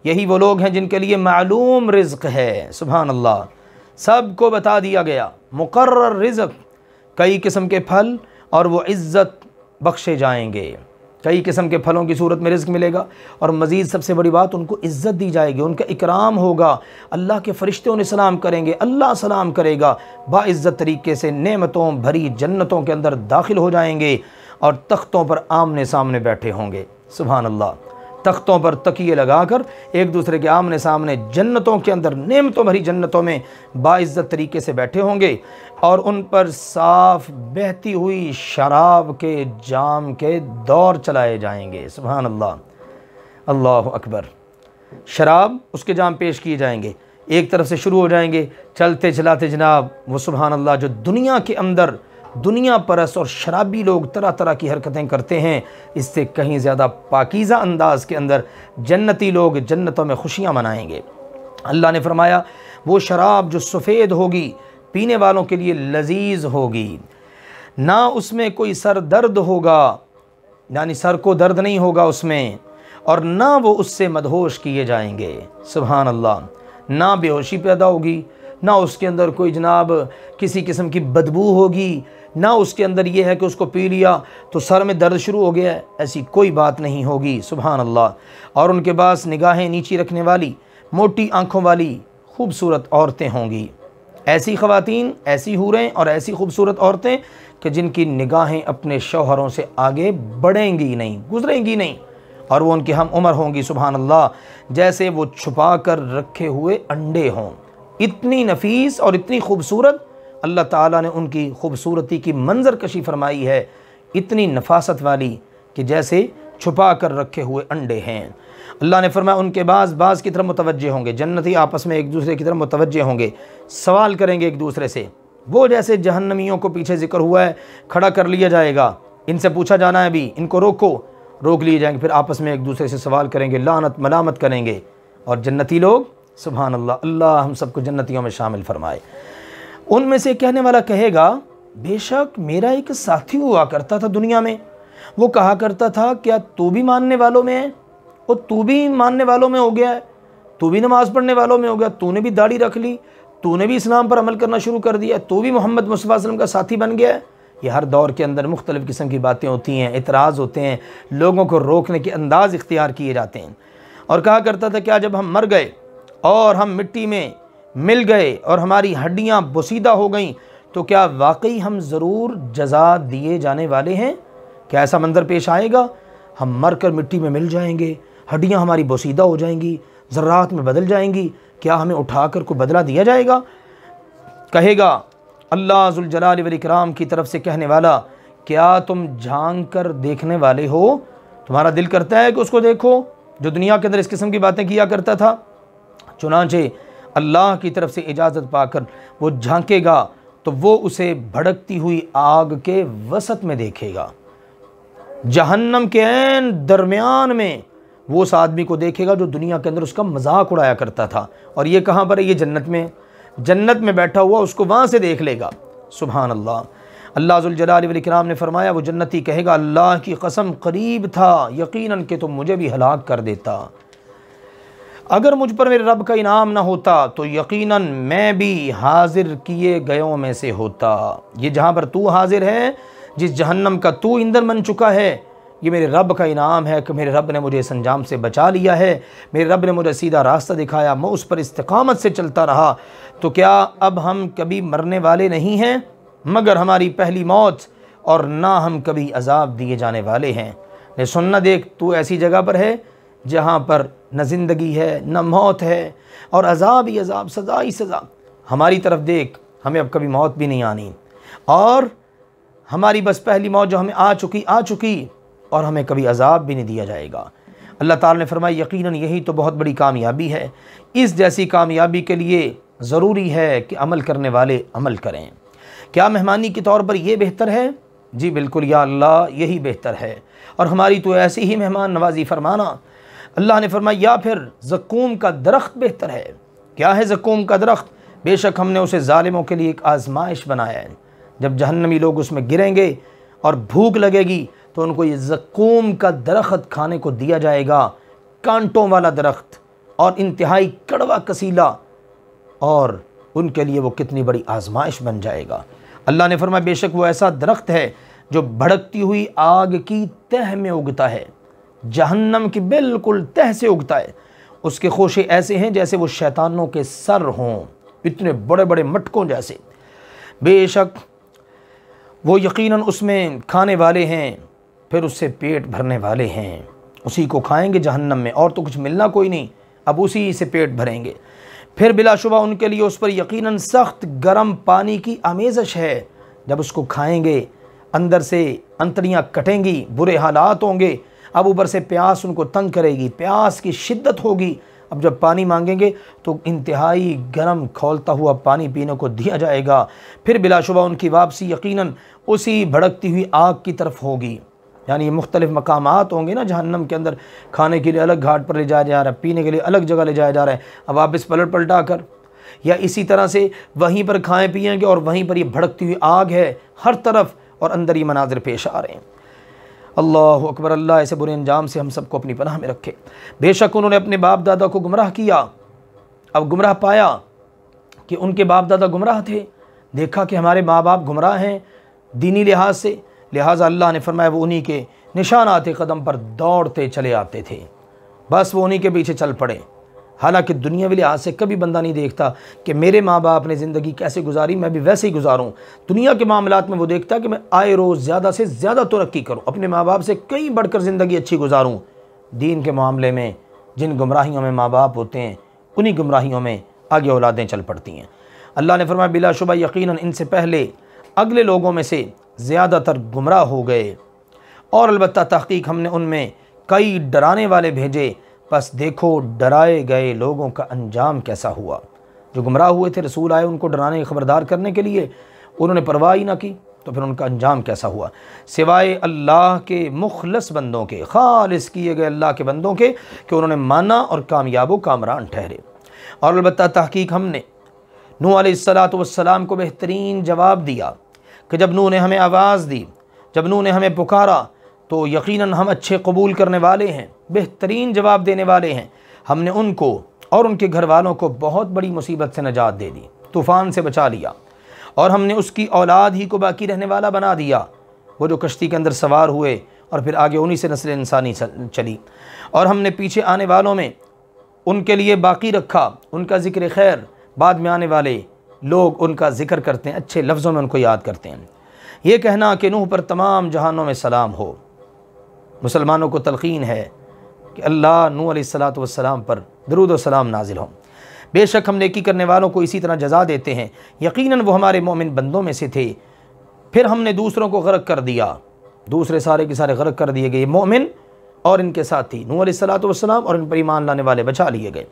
यही वो लोग हैं जिनके लिए मालूम रिज़्क़ है। सुभान अल्लाह, सबको बता दिया गया मुकर्रर रिज़्क़, कई किस्म के फल, और वो इज़्ज़त बख्शे जाएंगे। कई किस्म के फलों की सूरत में रिज़्क़ मिलेगा, और मज़ीद सबसे बड़ी बात, उनको इज़्ज़त दी जाएगी, उनका इकराम होगा। अल्लाह के फ़रिश्ते उन्हें सलाम करेंगे, अल्लाह सलाम करेगा। बाइज़्ज़त तरीके से नेमतों भरी जन्नतों के अंदर दाखिल हो जाएंगे, और तख्तों पर आमने सामने बैठे होंगे। सुभान अल्लाह, तख्तों पर तकिए लगाकर एक दूसरे के आमने सामने जन्नतों के अंदर, नेमतों भरी जन्नतों में बाइज़्ज़त तरीके से बैठे होंगे, और उन पर साफ़ बहती हुई शराब के जाम के दौर चलाए जाएंगे। सुभान अल्लाह, अल्लाह अकबर। शराब, उसके जाम पेश किए जाएंगे, एक तरफ से शुरू हो जाएंगे, चलते चलाते जनाब वो सुभान अल्लाह, जो दुनिया के अंदर दुनिया परस और शराबी लोग तरह तरह की हरकतें करते हैं, इससे कहीं ज़्यादा पाकीज़ा अंदाज़ के अंदर जन्नती लोग जन्नतों में खुशियाँ मनाएंगे। अल्लाह ने फरमाया, वो शराब जो सफ़ेद होगी, पीने वालों के लिए लजीज़ होगी, ना उसमें कोई सर दर्द होगा, यानी सर को दर्द नहीं होगा उसमें, और ना वो उससे मदहोश किए जाएंगे। सुभान अल्लाह, ना बेहोशी पैदा होगी, ना उसके अंदर कोई जनाब किसी किस्म की बदबू होगी, ना उसके अंदर ये है कि उसको पी लिया तो सर में दर्द शुरू हो गया है, ऐसी कोई बात नहीं होगी। सुभान अल्लाह। और उनके पास निगाहें नीची रखने वाली, मोटी आँखों वाली खूबसूरत औरतें होंगी, ऐसी ख़वातीन, ऐसी हूरें और ऐसी खूबसूरत औरतें कि जिनकी निगाहें अपने शौहरों से आगे बढ़ेंगी नहीं, गुजरेंगी नहीं, और वो उनकी हम उम्र होंगी। सुभान अल्लाह, जैसे वो छुपा कर रखे हुए अंडे हों। इतनी नफीस और इतनी खूबसूरत अल्लाह ताला ने उनकी खूबसूरती की मंजर कशी फरमाई है, इतनी नफासत वाली कि जैसे छुपा कर रखे हुए अंडे हैं। अल्लाह ने फरमाया, उनके बाज़ की तरफ मुतवज्जे होंगे, जन्नती आपस में एक दूसरे की तरफ मुतवज्जे होंगे, सवाल करेंगे एक दूसरे से। वो जैसे जहन्नमियों को पीछे जिक्र हुआ है, खड़ा कर लिया जाएगा, इनसे पूछा जाना है, अभी इनको रोको, रोक लिए जाएंगे, फिर आपस में एक दूसरे से सवाल करेंगे, लानत मलामत करेंगे। और जन्नती लोग, सुभान अल्लाह, अल्लाह हम सबको जन्नतियों में शामिल फरमाए। उनमें से कहने वाला कहेगा, बेशक मेरा एक साथी हुआ करता था दुनिया में, वो कहा करता था क्या तू भी मानने वालों में है? और तू भी मानने वालों में हो गया है, तू भी नमाज़ पढ़ने वालों में हो गया, तूने भी दाढ़ी रख ली, तूने भी इस्लाम पर अमल करना शुरू कर दिया, तू भी मोहम्मद मुस्तफ़ा सल्लल्लाहु अलैहि वसल्लम का साथी बन गया है। ये हर दौर के अंदर मुख्तलिफ़ किस्म की बातें होती हैं, एतराज़ होते हैं, लोगों को रोकने के अंदाज़ इख्तियार किए जाते हैं। और कहा करता था क्या जब हम मर गए और हम मिट्टी में मिल गए और हमारी हड्डियाँ बोसीदा हो गईं तो क्या वाकई हम ज़रूर जज़ा दिए जाने वाले हैं? क्या ऐसा मंज़र पेश आएगा? हम मर कर मिट्टी में मिल जाएंगे, हड्डियाँ हमारी बोसीदा हो जाएंगी, ज़र्रात में बदल जाएंगी, क्या हमें उठाकर कोई बदला दिया जाएगा? कहेगा अल्लाह ज़ुल जलाल वल इकराम की तरफ से कहने वाला, क्या तुम झांक कर देखने वाले हो? तुम्हारा दिल करता है कि उसको देखो जो दुनिया के अंदर इस किस्म की बातें किया करता था। चुनांचे अल्लाह की तरफ से इजाज़त पाकर वो झांकेगा तो वो उसे भड़कती हुई आग के वसत में देखेगा, जहन्नम के ऐन दरमियान में वो उस आदमी को देखेगा जो दुनिया के अंदर उसका मजाक उड़ाया करता था। और ये कहाँ पर है? ये जन्नत में बैठा हुआ उसको वहाँ से देख लेगा। सुभान अल्लाह। अल्लाह ज़ुल जलाल वल इकराम ने फरमाया, वो जन्नती कहेगा अल्लाह की कसम करीब था यकीनन कि तुम मुझे भी हलाक कर देता, अगर मुझ पर मेरे रब का इनाम ना होता तो यकीनन मैं भी हाजिर किए गयों में से होता। ये जहाँ पर तू हाजिर है, जिस जहन्नम का तू ईंधन बन चुका है, ये मेरे रब का इनाम है कि मेरे रब ने मुझे इस अंजाम से बचा लिया है, मेरे रब ने मुझे सीधा रास्ता दिखाया, मैं उस पर इस्तिकामत से चलता रहा। तो क्या अब हम कभी मरने वाले नहीं हैं मगर हमारी पहली मौत, और ना हम कभी अजाब दिए जाने वाले हैं। ने सुनना देख, तू ऐसी जगह पर है जहाँ पर न ज़िंदगी है न मौत है, और अजाब ही अजाब, सज़ा ही सज़ा। हमारी तरफ देख, हमें अब कभी मौत भी नहीं आनी, और हमारी बस पहली मौत जो हमें आ चुकी और हमें कभी अजाब भी नहीं दिया जाएगा। अल्लाह ताला ने फरमाया यकीनन यही तो बहुत बड़ी कामयाबी है। इस जैसी कामयाबी के लिए ज़रूरी है कि अमल करने वाले अमल करें। क्या मेहमानी के तौर पर यह बेहतर है? जी बिल्कुल या अल्लाह, यही बेहतर है, और हमारी तो ऐसी ही मेहमान नवाजी फरमाना। अल्लाह ने फरमाया या फिर ज़क़ूम का दरख्त बेहतर है। क्या है ज़क़ूम का दरख्त? बेशक हमने उसे ज़ालिमों के लिए एक आजमाइश बनाया है। जब जहन्नमी लोग उसमें गिरेंगे और भूख लगेगी तो उनको ये ज़क़ूम का दरख्त खाने को दिया जाएगा, कांटों वाला दरख्त और इंतहाई कड़वा कसीला, और उनके लिए वो कितनी बड़ी आजमाइश बन जाएगा। अल्लाह ने फरमाया बेशक वो ऐसा दरख्त है जो भड़कती हुई आग की तह में उगता है, जहन्नम की बिल्कुल तह से उगता है। उसके खोशे ऐसे हैं जैसे वो शैतानों के सर हों, इतने बड़े बड़े मटकों जैसे। बेशक वो यकीनन उसमें खाने वाले हैं, फिर उससे पेट भरने वाले हैं। उसी को खाएंगे जहन्नम में, और तो कुछ मिलना कोई नहीं, अब उसी से पेट भरेंगे। फिर बिलाशुबा उनके लिए उस पर यकीनन सख्त गर्म पानी की आमेज़श है। जब उसको खाएंगे अंदर से अंतड़ियाँ कटेंगी, बुरे हालात होंगे। अब ऊपर से प्यास उनको तंग करेगी, प्यास की शिद्दत होगी। अब जब पानी मांगेंगे तो इंतहाई गर्म खौलता हुआ पानी पीने को दिया जाएगा। फिर बिलाशुबा उनकी वापसी यकीनन उसी भड़कती हुई आग की तरफ होगी। यानी ये मुख्तलिफ़ मकामात होंगे ना जहन्नम के अंदर, खाने के लिए अलग घाट पर ले जाया जा रहा है, पीने के लिए अलग जगह ले जाया जा रहा है। अब वापस पलटा कर, या इसी तरह से वहीं पर खाएँ पिएँगे और वहीं पर ये भड़कती हुई आग है हर तरफ, और अंदर ये मनाजिर पेश आ रहे हैं। अल्लाह अकबर। अल्लाह ऐसे बुरे अंजाम से हम सबको अपनी पनाह में रखे। बेशक उन्होंने अपने बाप दादा को गुमराह किया, अब गुमराह पाया कि उनके बाप दादा गुमराह थे, देखा कि हमारे माँ बाप गुमराह हैं दीनी लिहाज से, लिहाजा अल्लाह ने फरमाया वो उन्हीं के निशानात कदम पर दौड़ते चले आते थे, बस वो उन्हीं के पीछे चल पड़े। हालांकि दुनियावी लिहाज से कभी बंदा नहीं देखता कि मेरे माँ बाप ने ज़िंदगी कैसे गुजारी, मैं भी वैसे ही गुजारूँ। दुनिया के मामलात में वो देखता है कि मैं आए रोज़ ज़्यादा से ज़्यादा तरक्की करूँ, अपने माँ बाप से कहीं बढ़कर ज़िंदगी अच्छी गुजारूँ। दीन के मामले में जिन गुमराहियों में माँ बाप होते हैं, उन्हीं गुमराहियों में आगे औलादें चल पड़ती हैं। अल्लाह ने फरमाया बिलाशुबा यकीनन इनसे पहले अगले लोगों में से ज़्यादातर गुमराह हो गए, और अलबत्ता तहक़ीक़ हमने उनमें कई डराने वाले भेजे, बस देखो डराए गए लोगों का अंजाम कैसा हुआ। जो गुमराह हुए थे, रसूल आए उनको डराने खबरदार करने के लिए, उन्होंने परवाह ही ना की, तो फिर उनका अंजाम कैसा हुआ। सिवाय अल्लाह के मुखलस बंदों के, खालिस किए गए अल्लाह के बंदों के, कि उन्होंने माना और कामयाब व कामरान ठहरे। और अलबत्ता तहक़ीक़ हमने नूह अलैहिस्सलातु वस्सलाम को बेहतरीन जवाब दिया कि जब नूह ने हमें आवाज़ दी, जब नूह ने हमें पुकारा तो यकीनन हम अच्छे कबूल करने वाले हैं, बेहतरीन जवाब देने वाले हैं। हमने उनको और उनके घर वालों को बहुत बड़ी मुसीबत से निजात दे दी, तूफ़ान से बचा लिया, और हमने उसकी औलाद ही को बाकी रहने वाला बना दिया। वो जो कश्ती के अंदर सवार हुए और फिर आगे उन्हीं से नस्ल इंसानी चली, और हमने पीछे आने वालों में उनके लिए बाकी रखा उनका ज़िक्र खैर। बाद में आने वाले लोग उनका ज़िक्र करते हैं, अच्छे लफ्ज़ों में उनको याद करते हैं। ये कहना कि नूह पर तमाम जहानों में सलाम हो, मुसलमानों को तलक़ीन है कि अल्लाह नूह अलैहिस्सलातु वस्सलाम पर दरूद व सलाम नाजिल हो। बेशक हम नेकी करने वालों को इसी तरह जज़ा देते हैं, यकीनन वो हमारे मोमिन बंदों में से थे। फिर हमने दूसरों को गर्क कर दिया, दूसरे सारे के सारे गर्क कर दिए गए, मोमिन और इनके साथी नूह अलैहिस्सलातु वस्सलाम और इन पर ईमान लाने वाले बचा लिए गए।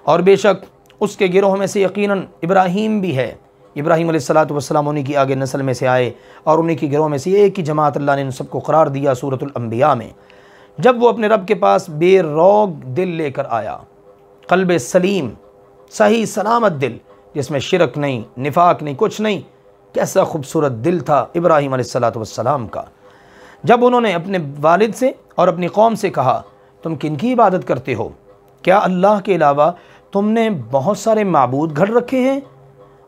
और बेशक उसके गिरोह में से यकीनन इब्राहीम भी है। इब्राहीम अलैहिस्सलातु वस्सलाम उन्हीं की आगे नस्ल में से आए और उन्हीं की गिरोह में से एक ही जमात अल्लाह ने इन सबको करार दिया सूरतुल अंबिया में, जब वो अपने रब के पास बेरोग दिल लेकर आया, क़ल्ब सलीम, सही सलामत दिल जिसमें शिरक नहीं, निफाक नहीं, कुछ नहीं। कैसा खूबसूरत दिल था इब्राहीम अलैहिस्सलातु वस्सलाम का। जब उन्होंने अपने वालिद से और अपनी कौम से कहा, तुम किनकी इबादत करते हो? क्या अल्लाह के अलावा तुमने बहुत सारे माबूद घर रखे हैं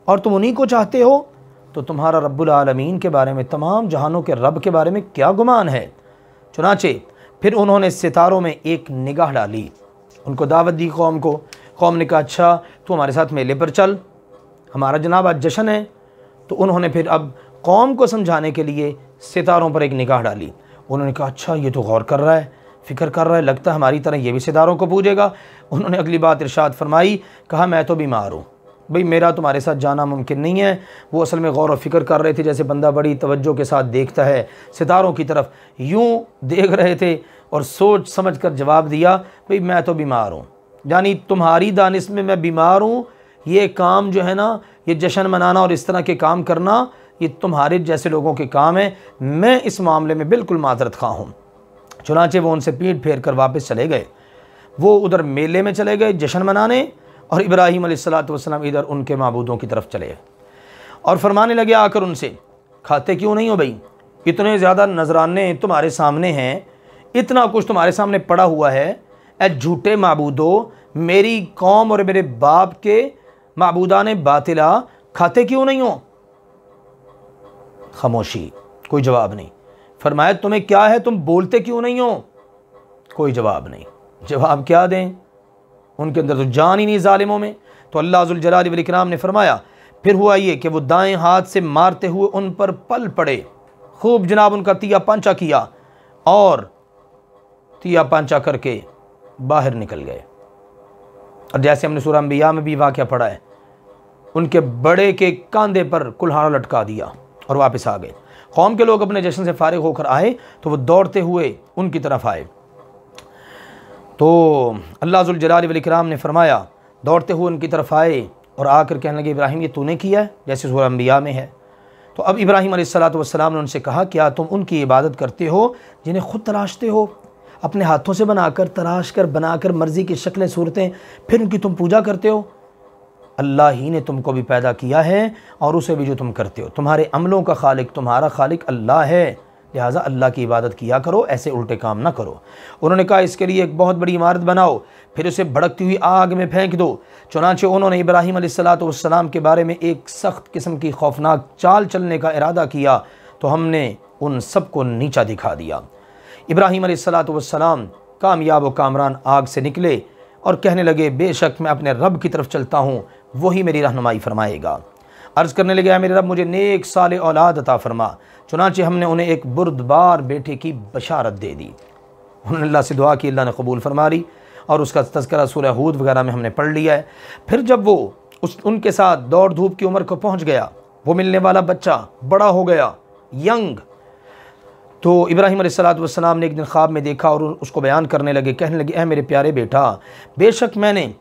और तुम उन्हीं को चाहते हो? तो तुम्हारा रब्बुल आलमीन के बारे में, तमाम जहानों के रब के बारे में क्या गुमान है? चुनाचे फिर उन्होंने सितारों में एक निगाह डाली, उनको दावत दी कौम को। कौम ने कहा, अच्छा तू हमारे साथ मेले पर चल, हमारा जनाब आज जश्न है। तो उन्होंने फिर अब कौम को समझाने के लिए सितारों पर एक निगाह डाली। उन्होंने कहा, अच्छा ये तो गौर कर रहा है, फ़िक्र कर रहा है, लगता है हमारी तरह ये भी सितारों को पूजेगा। उन्होंने अगली बात इरशाद फरमाई, कहा मैं तो बीमार हूँ भाई, मेरा तुम्हारे साथ जाना मुमकिन नहीं है। वो असल में गौर व फिक्र कर रहे थे, जैसे बंदा बड़ी तवज्जो के साथ देखता है सितारों की तरफ, यूँ देख रहे थे और सोच समझ कर जवाब दिया, भाई मैं तो बीमार हूँ, यानी तुम्हारी दानिश में मैं बीमार हूँ। ये काम जो है ना, ये जश्न मनाना और इस तरह के काम करना, ये तुम्हारे जैसे लोगों के काम है, मैं इस मामले में बिल्कुल माजरत खा हूँ। चुनाचे वो उनसे पीठ फेर कर वापस चले गए। वो उधर मेले में चले गए जश्न मनाने, और इब्राहीम अलैहिस्सलातु वस्सलाम इधर उनके माबूदों की तरफ चले और फरमाने लगे आकर उनसे, खाते क्यों नहीं हो भाई? इतने ज़्यादा नजराने तुम्हारे सामने हैं, इतना कुछ तुम्हारे सामने पड़ा हुआ है, ए झूठे माबूदो, मेरी कौम और मेरे बाप के माबूदाने बातिला, खाते क्यों नहीं हो? खामोशी, कोई जवाब नहीं। फरमाया, तुम्हें क्या है, तुम बोलते क्यों नहीं हो? कोई जवाब नहीं। जवाब क्या दें, उनके अंदर तो जान ही नहीं जालिमों में। तो अल्लाह ज़ुल जलाली वल इकराम ने फरमाया, फिर हुआ ये कि वो दाएं हाथ से मारते हुए उन पर पल पड़े, खूब जनाब उनका तिया पांचा किया और तिया पांचा करके बाहर निकल गए। और जैसे हमने सूरह अंबिया में भी वाक़या पढ़ा है, उनके बड़े के कंधे पर कुल्हाड़ा लटका दिया और वापस आ गए। कौम के लोग अपने जश्न से फारिग होकर आए तो वो दौड़ते हुए उनकी तरफ आए। तो अल्लाह ज़ुल जलाली वल इकराम ने फरमाया, दौड़ते हुए उनकी तरफ आए और आकर कहने लगे, इब्राहीम ये तूने किया है, जैसे सूरह अंबिया में है। तो अब इब्राहीम अलैहिस्सलातु वस्सलाम ने उनसे कहा, क्या तुम उनकी इबादत करते हो जिन्हें खुद तराशते हो, अपने हाथों से बनाकर, तराश कर, बनाकर, मर्ज़ी की शक्लें सूरतें, फिर उनकी तुम पूजा करते हो? अल्लाह ही ने तुमको भी पैदा किया है और उसे भी जो तुम करते हो। तुम्हारे अमलों का खालिक, तुम्हारा खालिक अल्लाह है, लिहाजा अल्लाह की इबादत किया करो, ऐसे उल्टे काम ना करो। उन्होंने कहा, इसके लिए एक बहुत बड़ी इमारत बनाओ, फिर उसे भड़कती हुई आग में फेंक दो। चुनांचे उन्होंने इब्राहीम अलैहिस्सलातु वस्सलाम के बारे में एक सख्त किस्म की खौफनाक चाल चलने का इरादा किया, तो हमने उन सबको नीचा दिखा दिया। इब्राहीम अलैहिस्सलातु वस्सलाम कामयाब व कामरान आग से निकले और कहने लगे, बेशक मैं अपने रब की तरफ चलता हूँ, वही मेरी रहनुमाई फरमाएगा। अर्ज़ करने लगे, मेरे रब मुझे नेक साले औलाद अता फरमा। चुनांचे हमने उन्हें एक बुर्दबार बेटे की बशारत दे दी। उन्होंने अल्लाह से दुआ की, अल्लाह ने कबूल फरमा ली और उसका तज़किरा सूरह हूद वगैरह में हमने पढ़ लिया है। फिर जब वो उनके साथ दौड़ धूप की उम्र को पहुँच गया, वो मिलने वाला बच्चा बड़ा हो गया, यंग, तो इब्राहीम अलैहिस्सलातु वस्सलाम ने एक दिन ख्वाब में देखा और उसको बयान करने लगे। कहने लगे, ऐ मेरे प्यारे बेटा, बेशक मैंने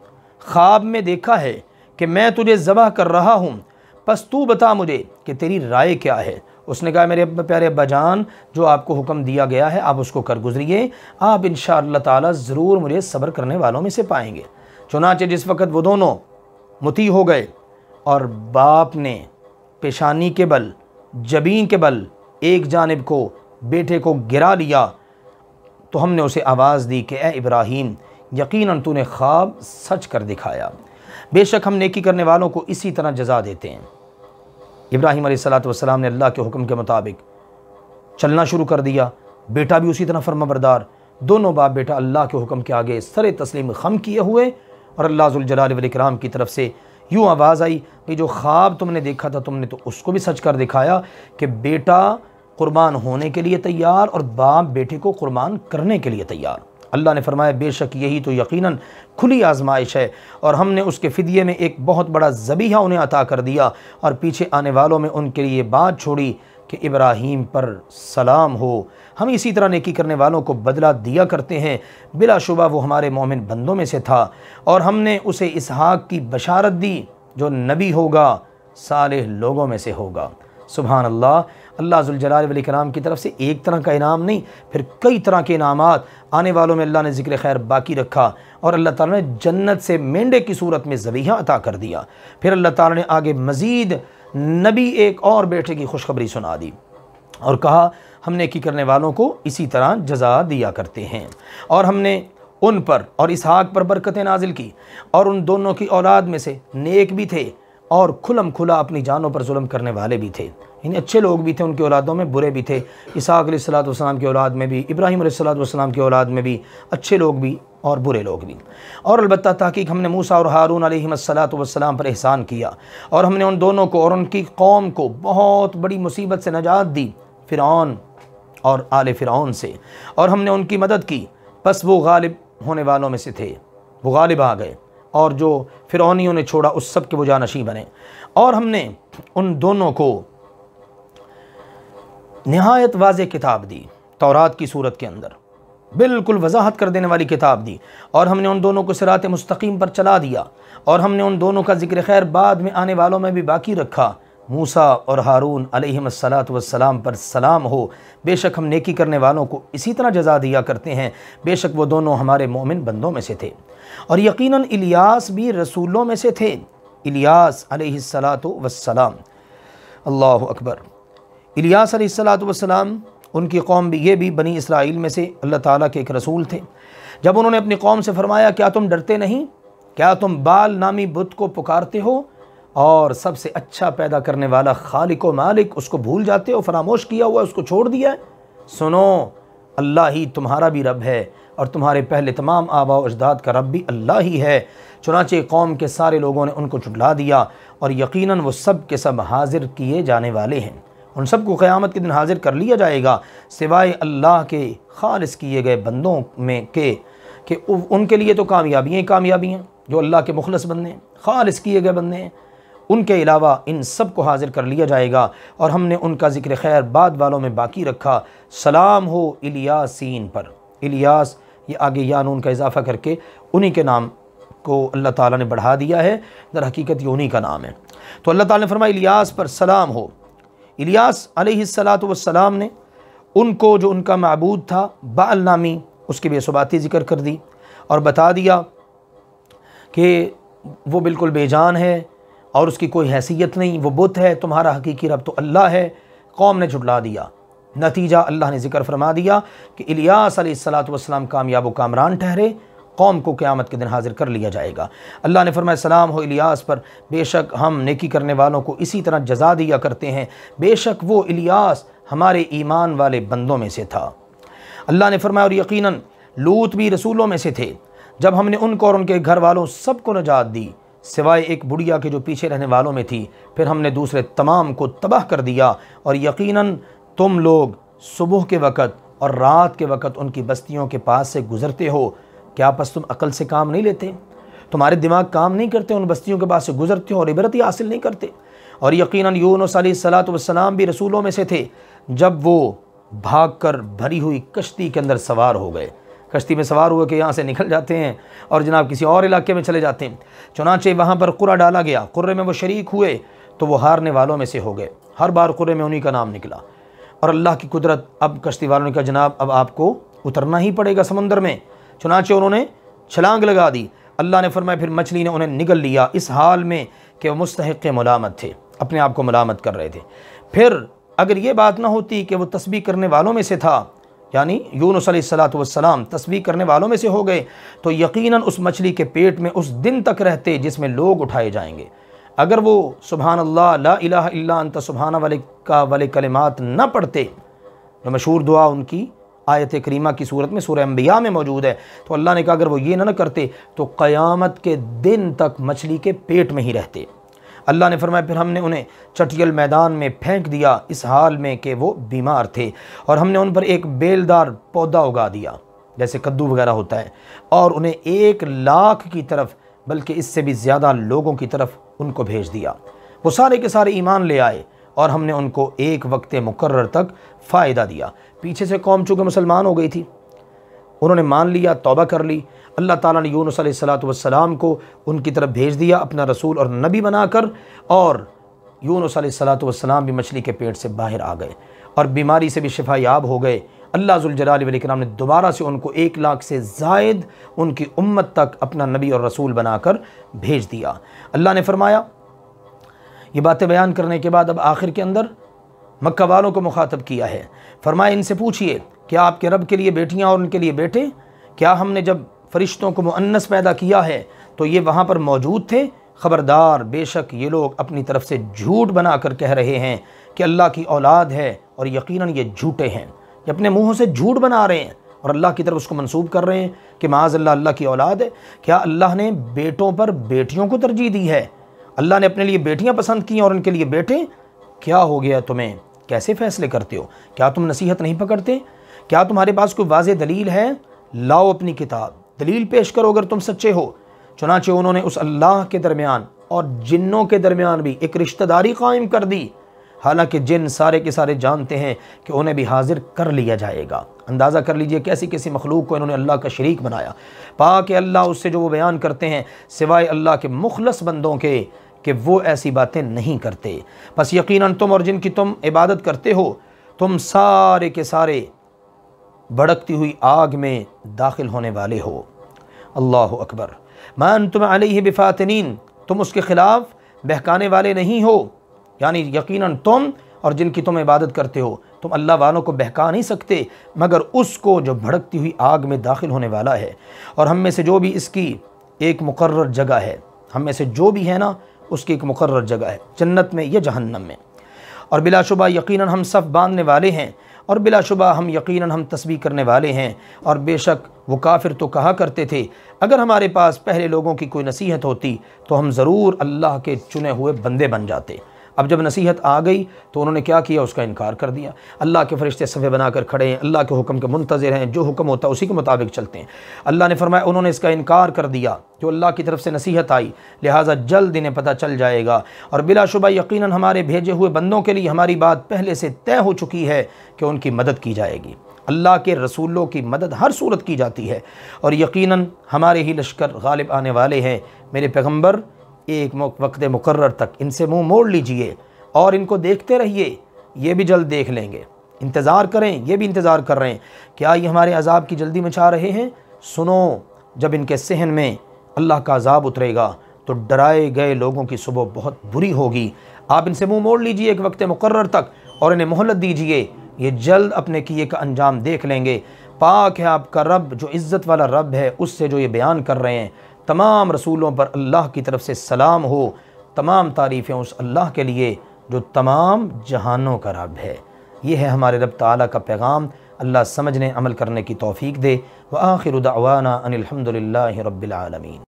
ख्वाब में देखा है कि मैं तुझे ज़बह कर रहा हूँ, बस तू बता मुझे कि तेरी राय क्या है। उसने कहा, मेरे प्यारे अब्बा जान, जो आपको हुक्म दिया गया है आप उसको कर गुजरिए, आप इंशाअल्लाह ताला ज़रूर मुझे सब्र करने वालों में से पाएंगे। चुनांचे जिस वक़्त वो दोनों मुती हो गए और बाप ने पेशानी के बल, जबीन के बल एक जानिब को बेटे को गिरा लिया, तो हमने उसे आवाज़ दी कि ए इब्राहीम, यकीनन तूने ख्वाब सच कर दिखाया, बेशक हम नेकी करने वालों को इसी तरह जज़ा देते हैं। इब्राहीम अलैहिस्सलाम ने अल्लाह के हुक्म के मुताबिक चलना शुरू कर दिया, बेटा भी उसी तरह फर्माबरदार। दोनों बाप बेटा अल्लाह के हुक्म के आगे सरे तस्लीम खम किए हुए, और अल्लाह ज़ुल जलाल वल इकराम की तरफ से यूँ आवाज़ आई कि जो ख्वाब तुमने देखा था तुमने तो उसको भी सच कर दिखाया कि बेटा कुर्बान होने के लिए तैयार और बाप बेटे को कुर्बान करने के लिए तैयार। अल्लाह ने फरमाया बेशक यही तो यकीनन खुली आजमाइश है, और हमने उसके फ़िदिये में एक बहुत बड़ा ज़बीहा उन्हें अता कर दिया, और पीछे आने वालों में उनके लिए बात छोड़ी कि इब्राहीम पर सलाम हो, हम इसी तरह नेकी करने वालों को बदला दिया करते हैं, बिलाशुबा वो हमारे मोमिन बंदों में से था। और हमने उसे इसहाक की बशारत दी जो नबी होगा, सालेह लोगों में से होगा। सुभान अल्लाह। अल्लाह ज़ुल जलाल वल इकराम की तरफ से एक तरह का इनाम नहीं, फिर कई तरह के इनामात आने वालों में अल्लाह ने ज़िक्र खैर बाकी रखा, और अल्लाह ताला ने जन्नत से मेंढे की सूरत में ज़बीहा अता कर दिया। फिर अल्लाह ताला ने आगे मज़ीद नबी एक और बेटे की खुशखबरी सुना दी और कहा हम नेकी करने वालों को इसी तरह जज़ा दिया करते हैं। और हमने उन पर और इसहाक पर बरकतें नाजिल की, और उन दोनों की औलाद में से नेक भी थे और खुलम खुला अपनी जानों पर जुल्म करने वाले भी थे। यानी अच्छे लोग भी थे उनकी औलादों में, बुरे भी थे। इसहाक अलैहिस्सलाम की औलाद में भी, इब्राहीम अलैहिस्सलाम की औलाद में भी अच्छे लोग भी और बुरे लोग भी। और अलबत्ता ताकीक हमने मूसा और हारून अलैहिस्सलाम पर एहसान किया, और हमने उन दोनों को और उनकी कौम को बहुत बड़ी मुसीबत से नजात दी, फ़िरऔन और आले फ़िरऔन से, और हमने उनकी मदद की। बस वो गालिब होने वालों में से थे, वो गालिब आ गए, और जो फ़िरौनियों ने छोड़ा उस सब के वो जानशी बने। और हमने उन दोनों को निहायत वाज़ेह किताब दी, तौरात की सूरत के अंदर बिल्कुल वजाहत कर देने वाली किताब दी, और हमने उन दोनों को सिरात मुस्तकीम पर चला दिया। और हमने उन दोनों का जिक्र खैर बाद में आने वालों में भी बाकी रखा। मूसा और हारून अलैहिस्सलाम पर सलाम हो, बेशक हम नेकी करने वालों को इसी तरह जज़ा दिया करते हैं, बेशक वो दोनों हमारे मोमिन बंदों में से थे। और यकीनन इलियास भी रसूलों में से थे, इलियास अलैहिस्सलाम। अल्लाहु अकबर। इलियास अलैहिस्सलाम उनकी कौम भी, ये भी बनी इसराइल में से अल्लाह ताला के एक रसूल थे। जब उन्होंने अपनी कौम से फरमाया क्या तुम डरते नहीं, क्या तुम बाल नामी बुत को पुकारते हो और सबसे अच्छा पैदा करने वाला खालिक व मालिक उसको भूल जाते हो, फरामोश किया हुआ उसको छोड़ दिया है। सुनो, अल्लाह ही तुम्हारा भी रब है और तुम्हारे पहले तमाम आबा व अजदाद का रब भी अल्लाह ही है। चुनांचे कौम के सारे लोगों ने उनको झुठला दिया, और यकीनन वो सब के सब हाजिर किए जाने वाले हैं। उन सब को क़यामत के दिन हाजिर कर लिया जाएगा, सिवाय अल्लाह के खालिस किए गए बंदों में कि उनके लिए तो कामयाबियाँ ही कामयाबियाँ, जो अल्लाह के मुखलस बंदे हैं, खालिस किए गए बंदे हैं। उनके अलावा इन सब को हाजिर कर लिया जाएगा। और हमने उनका जिक्र खैर बाद वालों में बाकी रखा। सलाम हो इलियासीन पर। इलियास ये आगे या नून का इजाफा करके उन्हीं के नाम को अल्लाह ताला ने बढ़ा दिया है, दर हकीकत ये उन्हीं का नाम है। तो अल्लाह ताला ने फरमाया इलियास पर सलाम हो। इलियास अलैहिस्सलाम ने उनको जो उनका माबूद था बाल नामी, उसकी बेसुबाती ज़िक्र कर दी और बता दिया कि वो बिल्कुल बेजान है और उसकी कोई हैसियत नहीं, वो बुत है, तुम्हारा हकीकी रब तो अल्लाह है। कौम ने झुटला दिया। नतीजा अल्लाह ने ज़िक्र फरमा दिया कि इलियास अलैहिस्सलाम कामयाब व कामरान ठहरे, कौम को क़यामत के दिन हाजिर कर लिया जाएगा। अल्लाह ने फरमाया सलाम हो इलियास पर, बेशक हम नेकी करने वालों को इसी तरह जज़ा दिया करते हैं, बेशक वो इलियास हमारे ईमान वाले बंदों में से था। अल्लाह ने फरमाया और यकीनन लूत भी रसूलों में से थे, जब हमने उनको और उनके घर वालों सबको नजात दी, सिवाय एक बुढ़िया के जो पीछे रहने वालों में थी, फिर हमने दूसरे तमाम को तबाह कर दिया। और यकीनन तुम लोग सुबह के वक़्त और रात के वक़्त उनकी बस्तियों के पास से गुज़रते हो, क्या बस तुम अकल से काम नहीं लेते? तुम्हारे दिमाग काम नहीं करते? उन बस्तियों के पास से गुज़रते हो और इबरत ही हासिल नहीं करते? और यकीनन यूनुस अलैहिस्सलाम भी रसूलों में से थे, जब वो भागकर भरी हुई कश्ती के अंदर सवार हो गए। कश्ती में सवार हुए कि यहाँ से निकल जाते हैं और जनाब किसी और इलाके में चले जाते हैं। चुनांचे वहाँ पर कुर्रा डाला गया, कुर्रे में वो शरीक हुए तो वो हारने वालों में से हो गए। हर बार कुर्रे में उन्हीं का नाम निकला। और अल्लाह की कुदरत, अब कश्ती वालों ने कहा जनाब अब आपको उतरना ही पड़ेगा समंदर में। चुनांचे उन्होंने छलांग लगा दी। अल्लाह ने फरमाया फिर मछली ने उन्हें निगल लिया, इस हाल में कि वो मुस्तहिक़ मलामत थे, अपने आप को मलामत कर रहे थे। फिर अगर ये बात ना होती कि वो तस्बीह करने वालों में से था, यानी यूनुस अलैहिस्सलातु वस्सलाम तस्बीह करने वालों में से हो गए, तो यकीनन उस मछली के पेट में उस दिन तक रहते जिसमें लोग उठाए जाएंगे। अगर वो सुबहान अल्लाह ला इलाहा इल्ला अंत सुबहाना वाले कलिमात न पढ़ते, जो मशहूर दुआ उनकी आयत करीमा की सूरत में सूरह अंबिया में मौजूद है, तो अल्लाह ने कहा अगर वो ये ना करते तो क़यामत के दिन तक मछली के पेट में ही रहते। अल्लाह ने फरमाया फिर हमने उन्हें चटियल मैदान में फेंक दिया इस हाल में कि वो बीमार थे, और हमने उन पर एक बेलदार पौधा उगा दिया जैसे कद्दू वगैरह होता है, और उन्हें 1,00,000 की तरफ बल्कि इससे भी ज़्यादा लोगों की तरफ उनको भेज दिया। वो सारे के सारे ईमान ले आए और हमने उनको एक वक्त मुकर्रर तक फ़ायदा दिया। पीछे से कौम चूँकि मुसलमान हो गई थी, उन्होंने मान लिया, तौबा कर ली। अल्लाह ताला ने यूनुस अलैहिस्सलातु वस्सलाम को उनकी तरफ भेज दिया अपना रसूल और नबी बनाकर, और यूनुस अलैहिस्सलातु वस्सलाम भी मछली के पेट से बाहर आ गए और बीमारी से भी शिफा याब हो गए। अल्लाह ज़ुल जलाल वल इकराम ने दोबारा से उनको 1,00,000 से ज़ायद उनकी उम्मत तक अपना नबी और रसूल बनाकर भेज दिया। अल्लाह ने फरमाया, ये बातें बयान करने के बाद अब आखिर के अंदर मक्का वालों को मुखातब किया है। फरमाया इनसे पूछिए क्या आपके रब के लिए बेटियां और उनके लिए बेटे? क्या हमने जब फरिश्तों को मुअन्नस पैदा किया है तो ये वहाँ पर मौजूद थे? ख़बरदार, बेशक ये लोग अपनी तरफ से झूठ बना कर कह रहे हैं कि अल्लाह की औलाद है, और यकीनन ये झूठे हैं। ये अपने मुँहों से झूठ बना रहे हैं और अल्लाह की तरफ उसको मंसूब कर रहे हैं कि माज़अल्लाह अल्लाह की औलाद है। क्या अल्लाह ने बेटों पर बेटियों को तरजीह दी है? अल्लाह ने अपने लिए बेटियाँ पसंद की और उनके लिए बेटे? क्या हो गया तुम्हें? कैसे फ़ैसले करते हो? क्या तुम नसीहत नहीं पकड़ते? क्या तुम्हारे पास कोई वाज़ेह दलील है? लाओ अपनी किताब, दलील पेश करो अगर तुम सच्चे हो। चुनांचे उन्होंने उस अल्लाह के दरमियान और जिन्नों के दरमियान भी एक रिश्तेदारी कायम कर दी, हालांकि जिन सारे के सारे जानते हैं कि उन्हें भी हाजिर कर लिया जाएगा। अंदाज़ा कर लीजिए कैसी कैसी मखलूक को इन्होंने अल्लाह का शरीक बनाया। पाक अल्लाह उससे जो वो बयान करते हैं सिवाय अल्लाह के मुखलस बंदों के कि वो ऐसी बातें नहीं करते। बस यकीनन तुम और जिनकी तुम इबादत करते हो, तुम सारे के सारे भड़कती हुई आग में दाखिल होने वाले हो। अल्लाह अकबर। मा अंतुम अलैहि बिफातिनीन, तुम उसके ख़िलाफ़ बहकाने वाले नहीं हो, यानी यकीनन तुम और जिनकी तुम इबादत करते हो, तुम अल्लाह वालों को बहका नहीं सकते मगर उसको जो भड़कती हुई आग में दाखिल होने वाला है। और हम में से जो भी इसकी एक मुकर्रर जगह है, हम में से जो भी है ना उसकी एक मुकर्रर जगह है, जन्नत में या जहन्नम में। और बिलाशुबा यकीनन हम सफ़ बांधने वाले हैं, और बिलाशुबा हम यकीनन हम तस्बीह करने वाले हैं। और बेशक वो काफिर तो कहा करते थे अगर हमारे पास पहले लोगों की कोई नसीहत होती तो हम ज़रूर अल्लाह के चुने हुए बंदे बन जाते। अब जब नसीहत आ गई तो उन्होंने क्या किया? उसका इनकार कर दिया। अल्लाह के फरिश्ते सफ़े बनाकर खड़े हैं, अल्लाह के हुक्म के मुंतज़िर हैं, जो हुक्म होता है उसी के मुताबिक चलते हैं। अल्लाह ने फरमाया उन्होंने इसका इनकार कर दिया जो अल्लाह की तरफ से नसीहत आई, लिहाजा जल्द इन्हें पता चल जाएगा। और बिलाशुबा यकीनन हमारे भेजे हुए बंदों के लिए हमारी बात पहले से तय हो चुकी है कि उनकी मदद की जाएगी। अल्लाह के रसूलों की मदद हर सूरत की जाती है, और यकीनन हमारे ही लश्कर गालिब आने वाले हैं। मेरे पैगम्बर एक वक्त मुकर्रर तक इनसे मुंह मोड़ लीजिए और इनको देखते रहिए, ये भी जल्द देख लेंगे। इंतज़ार करें, ये भी इंतज़ार कर रहे हैं। क्या ये हमारे अजाब की जल्दी मचा रहे हैं? सुनो, जब इनके सहन में अल्लाह का अजाब उतरेगा तो डराए गए लोगों की सुबह बहुत बुरी होगी। आप इनसे मुंह मोड़ लीजिए एक वक्त मुकर्रर तक और इन्हें मोहलत दीजिए, ये जल्द अपने किए का अंजाम देख लेंगे। पाक है आपका रब, जो इज़्ज़त वाला रब है, उससे जो ये बयान कर रहे हैं। तमाम रसूलों पर अल्लाह की तरफ से सलाम हो। तमाम तारीफ़ें उस अल्लाह के लिए जो तमाम जहानों का रब है। ये है हमारे रब ताला का पैगाम। अल्लाह समझने अमल करने की तौफ़ीक दे। व आखिरु दअवाना अनिल हम्दुलिल्लाहि रब्बिल आलमीन।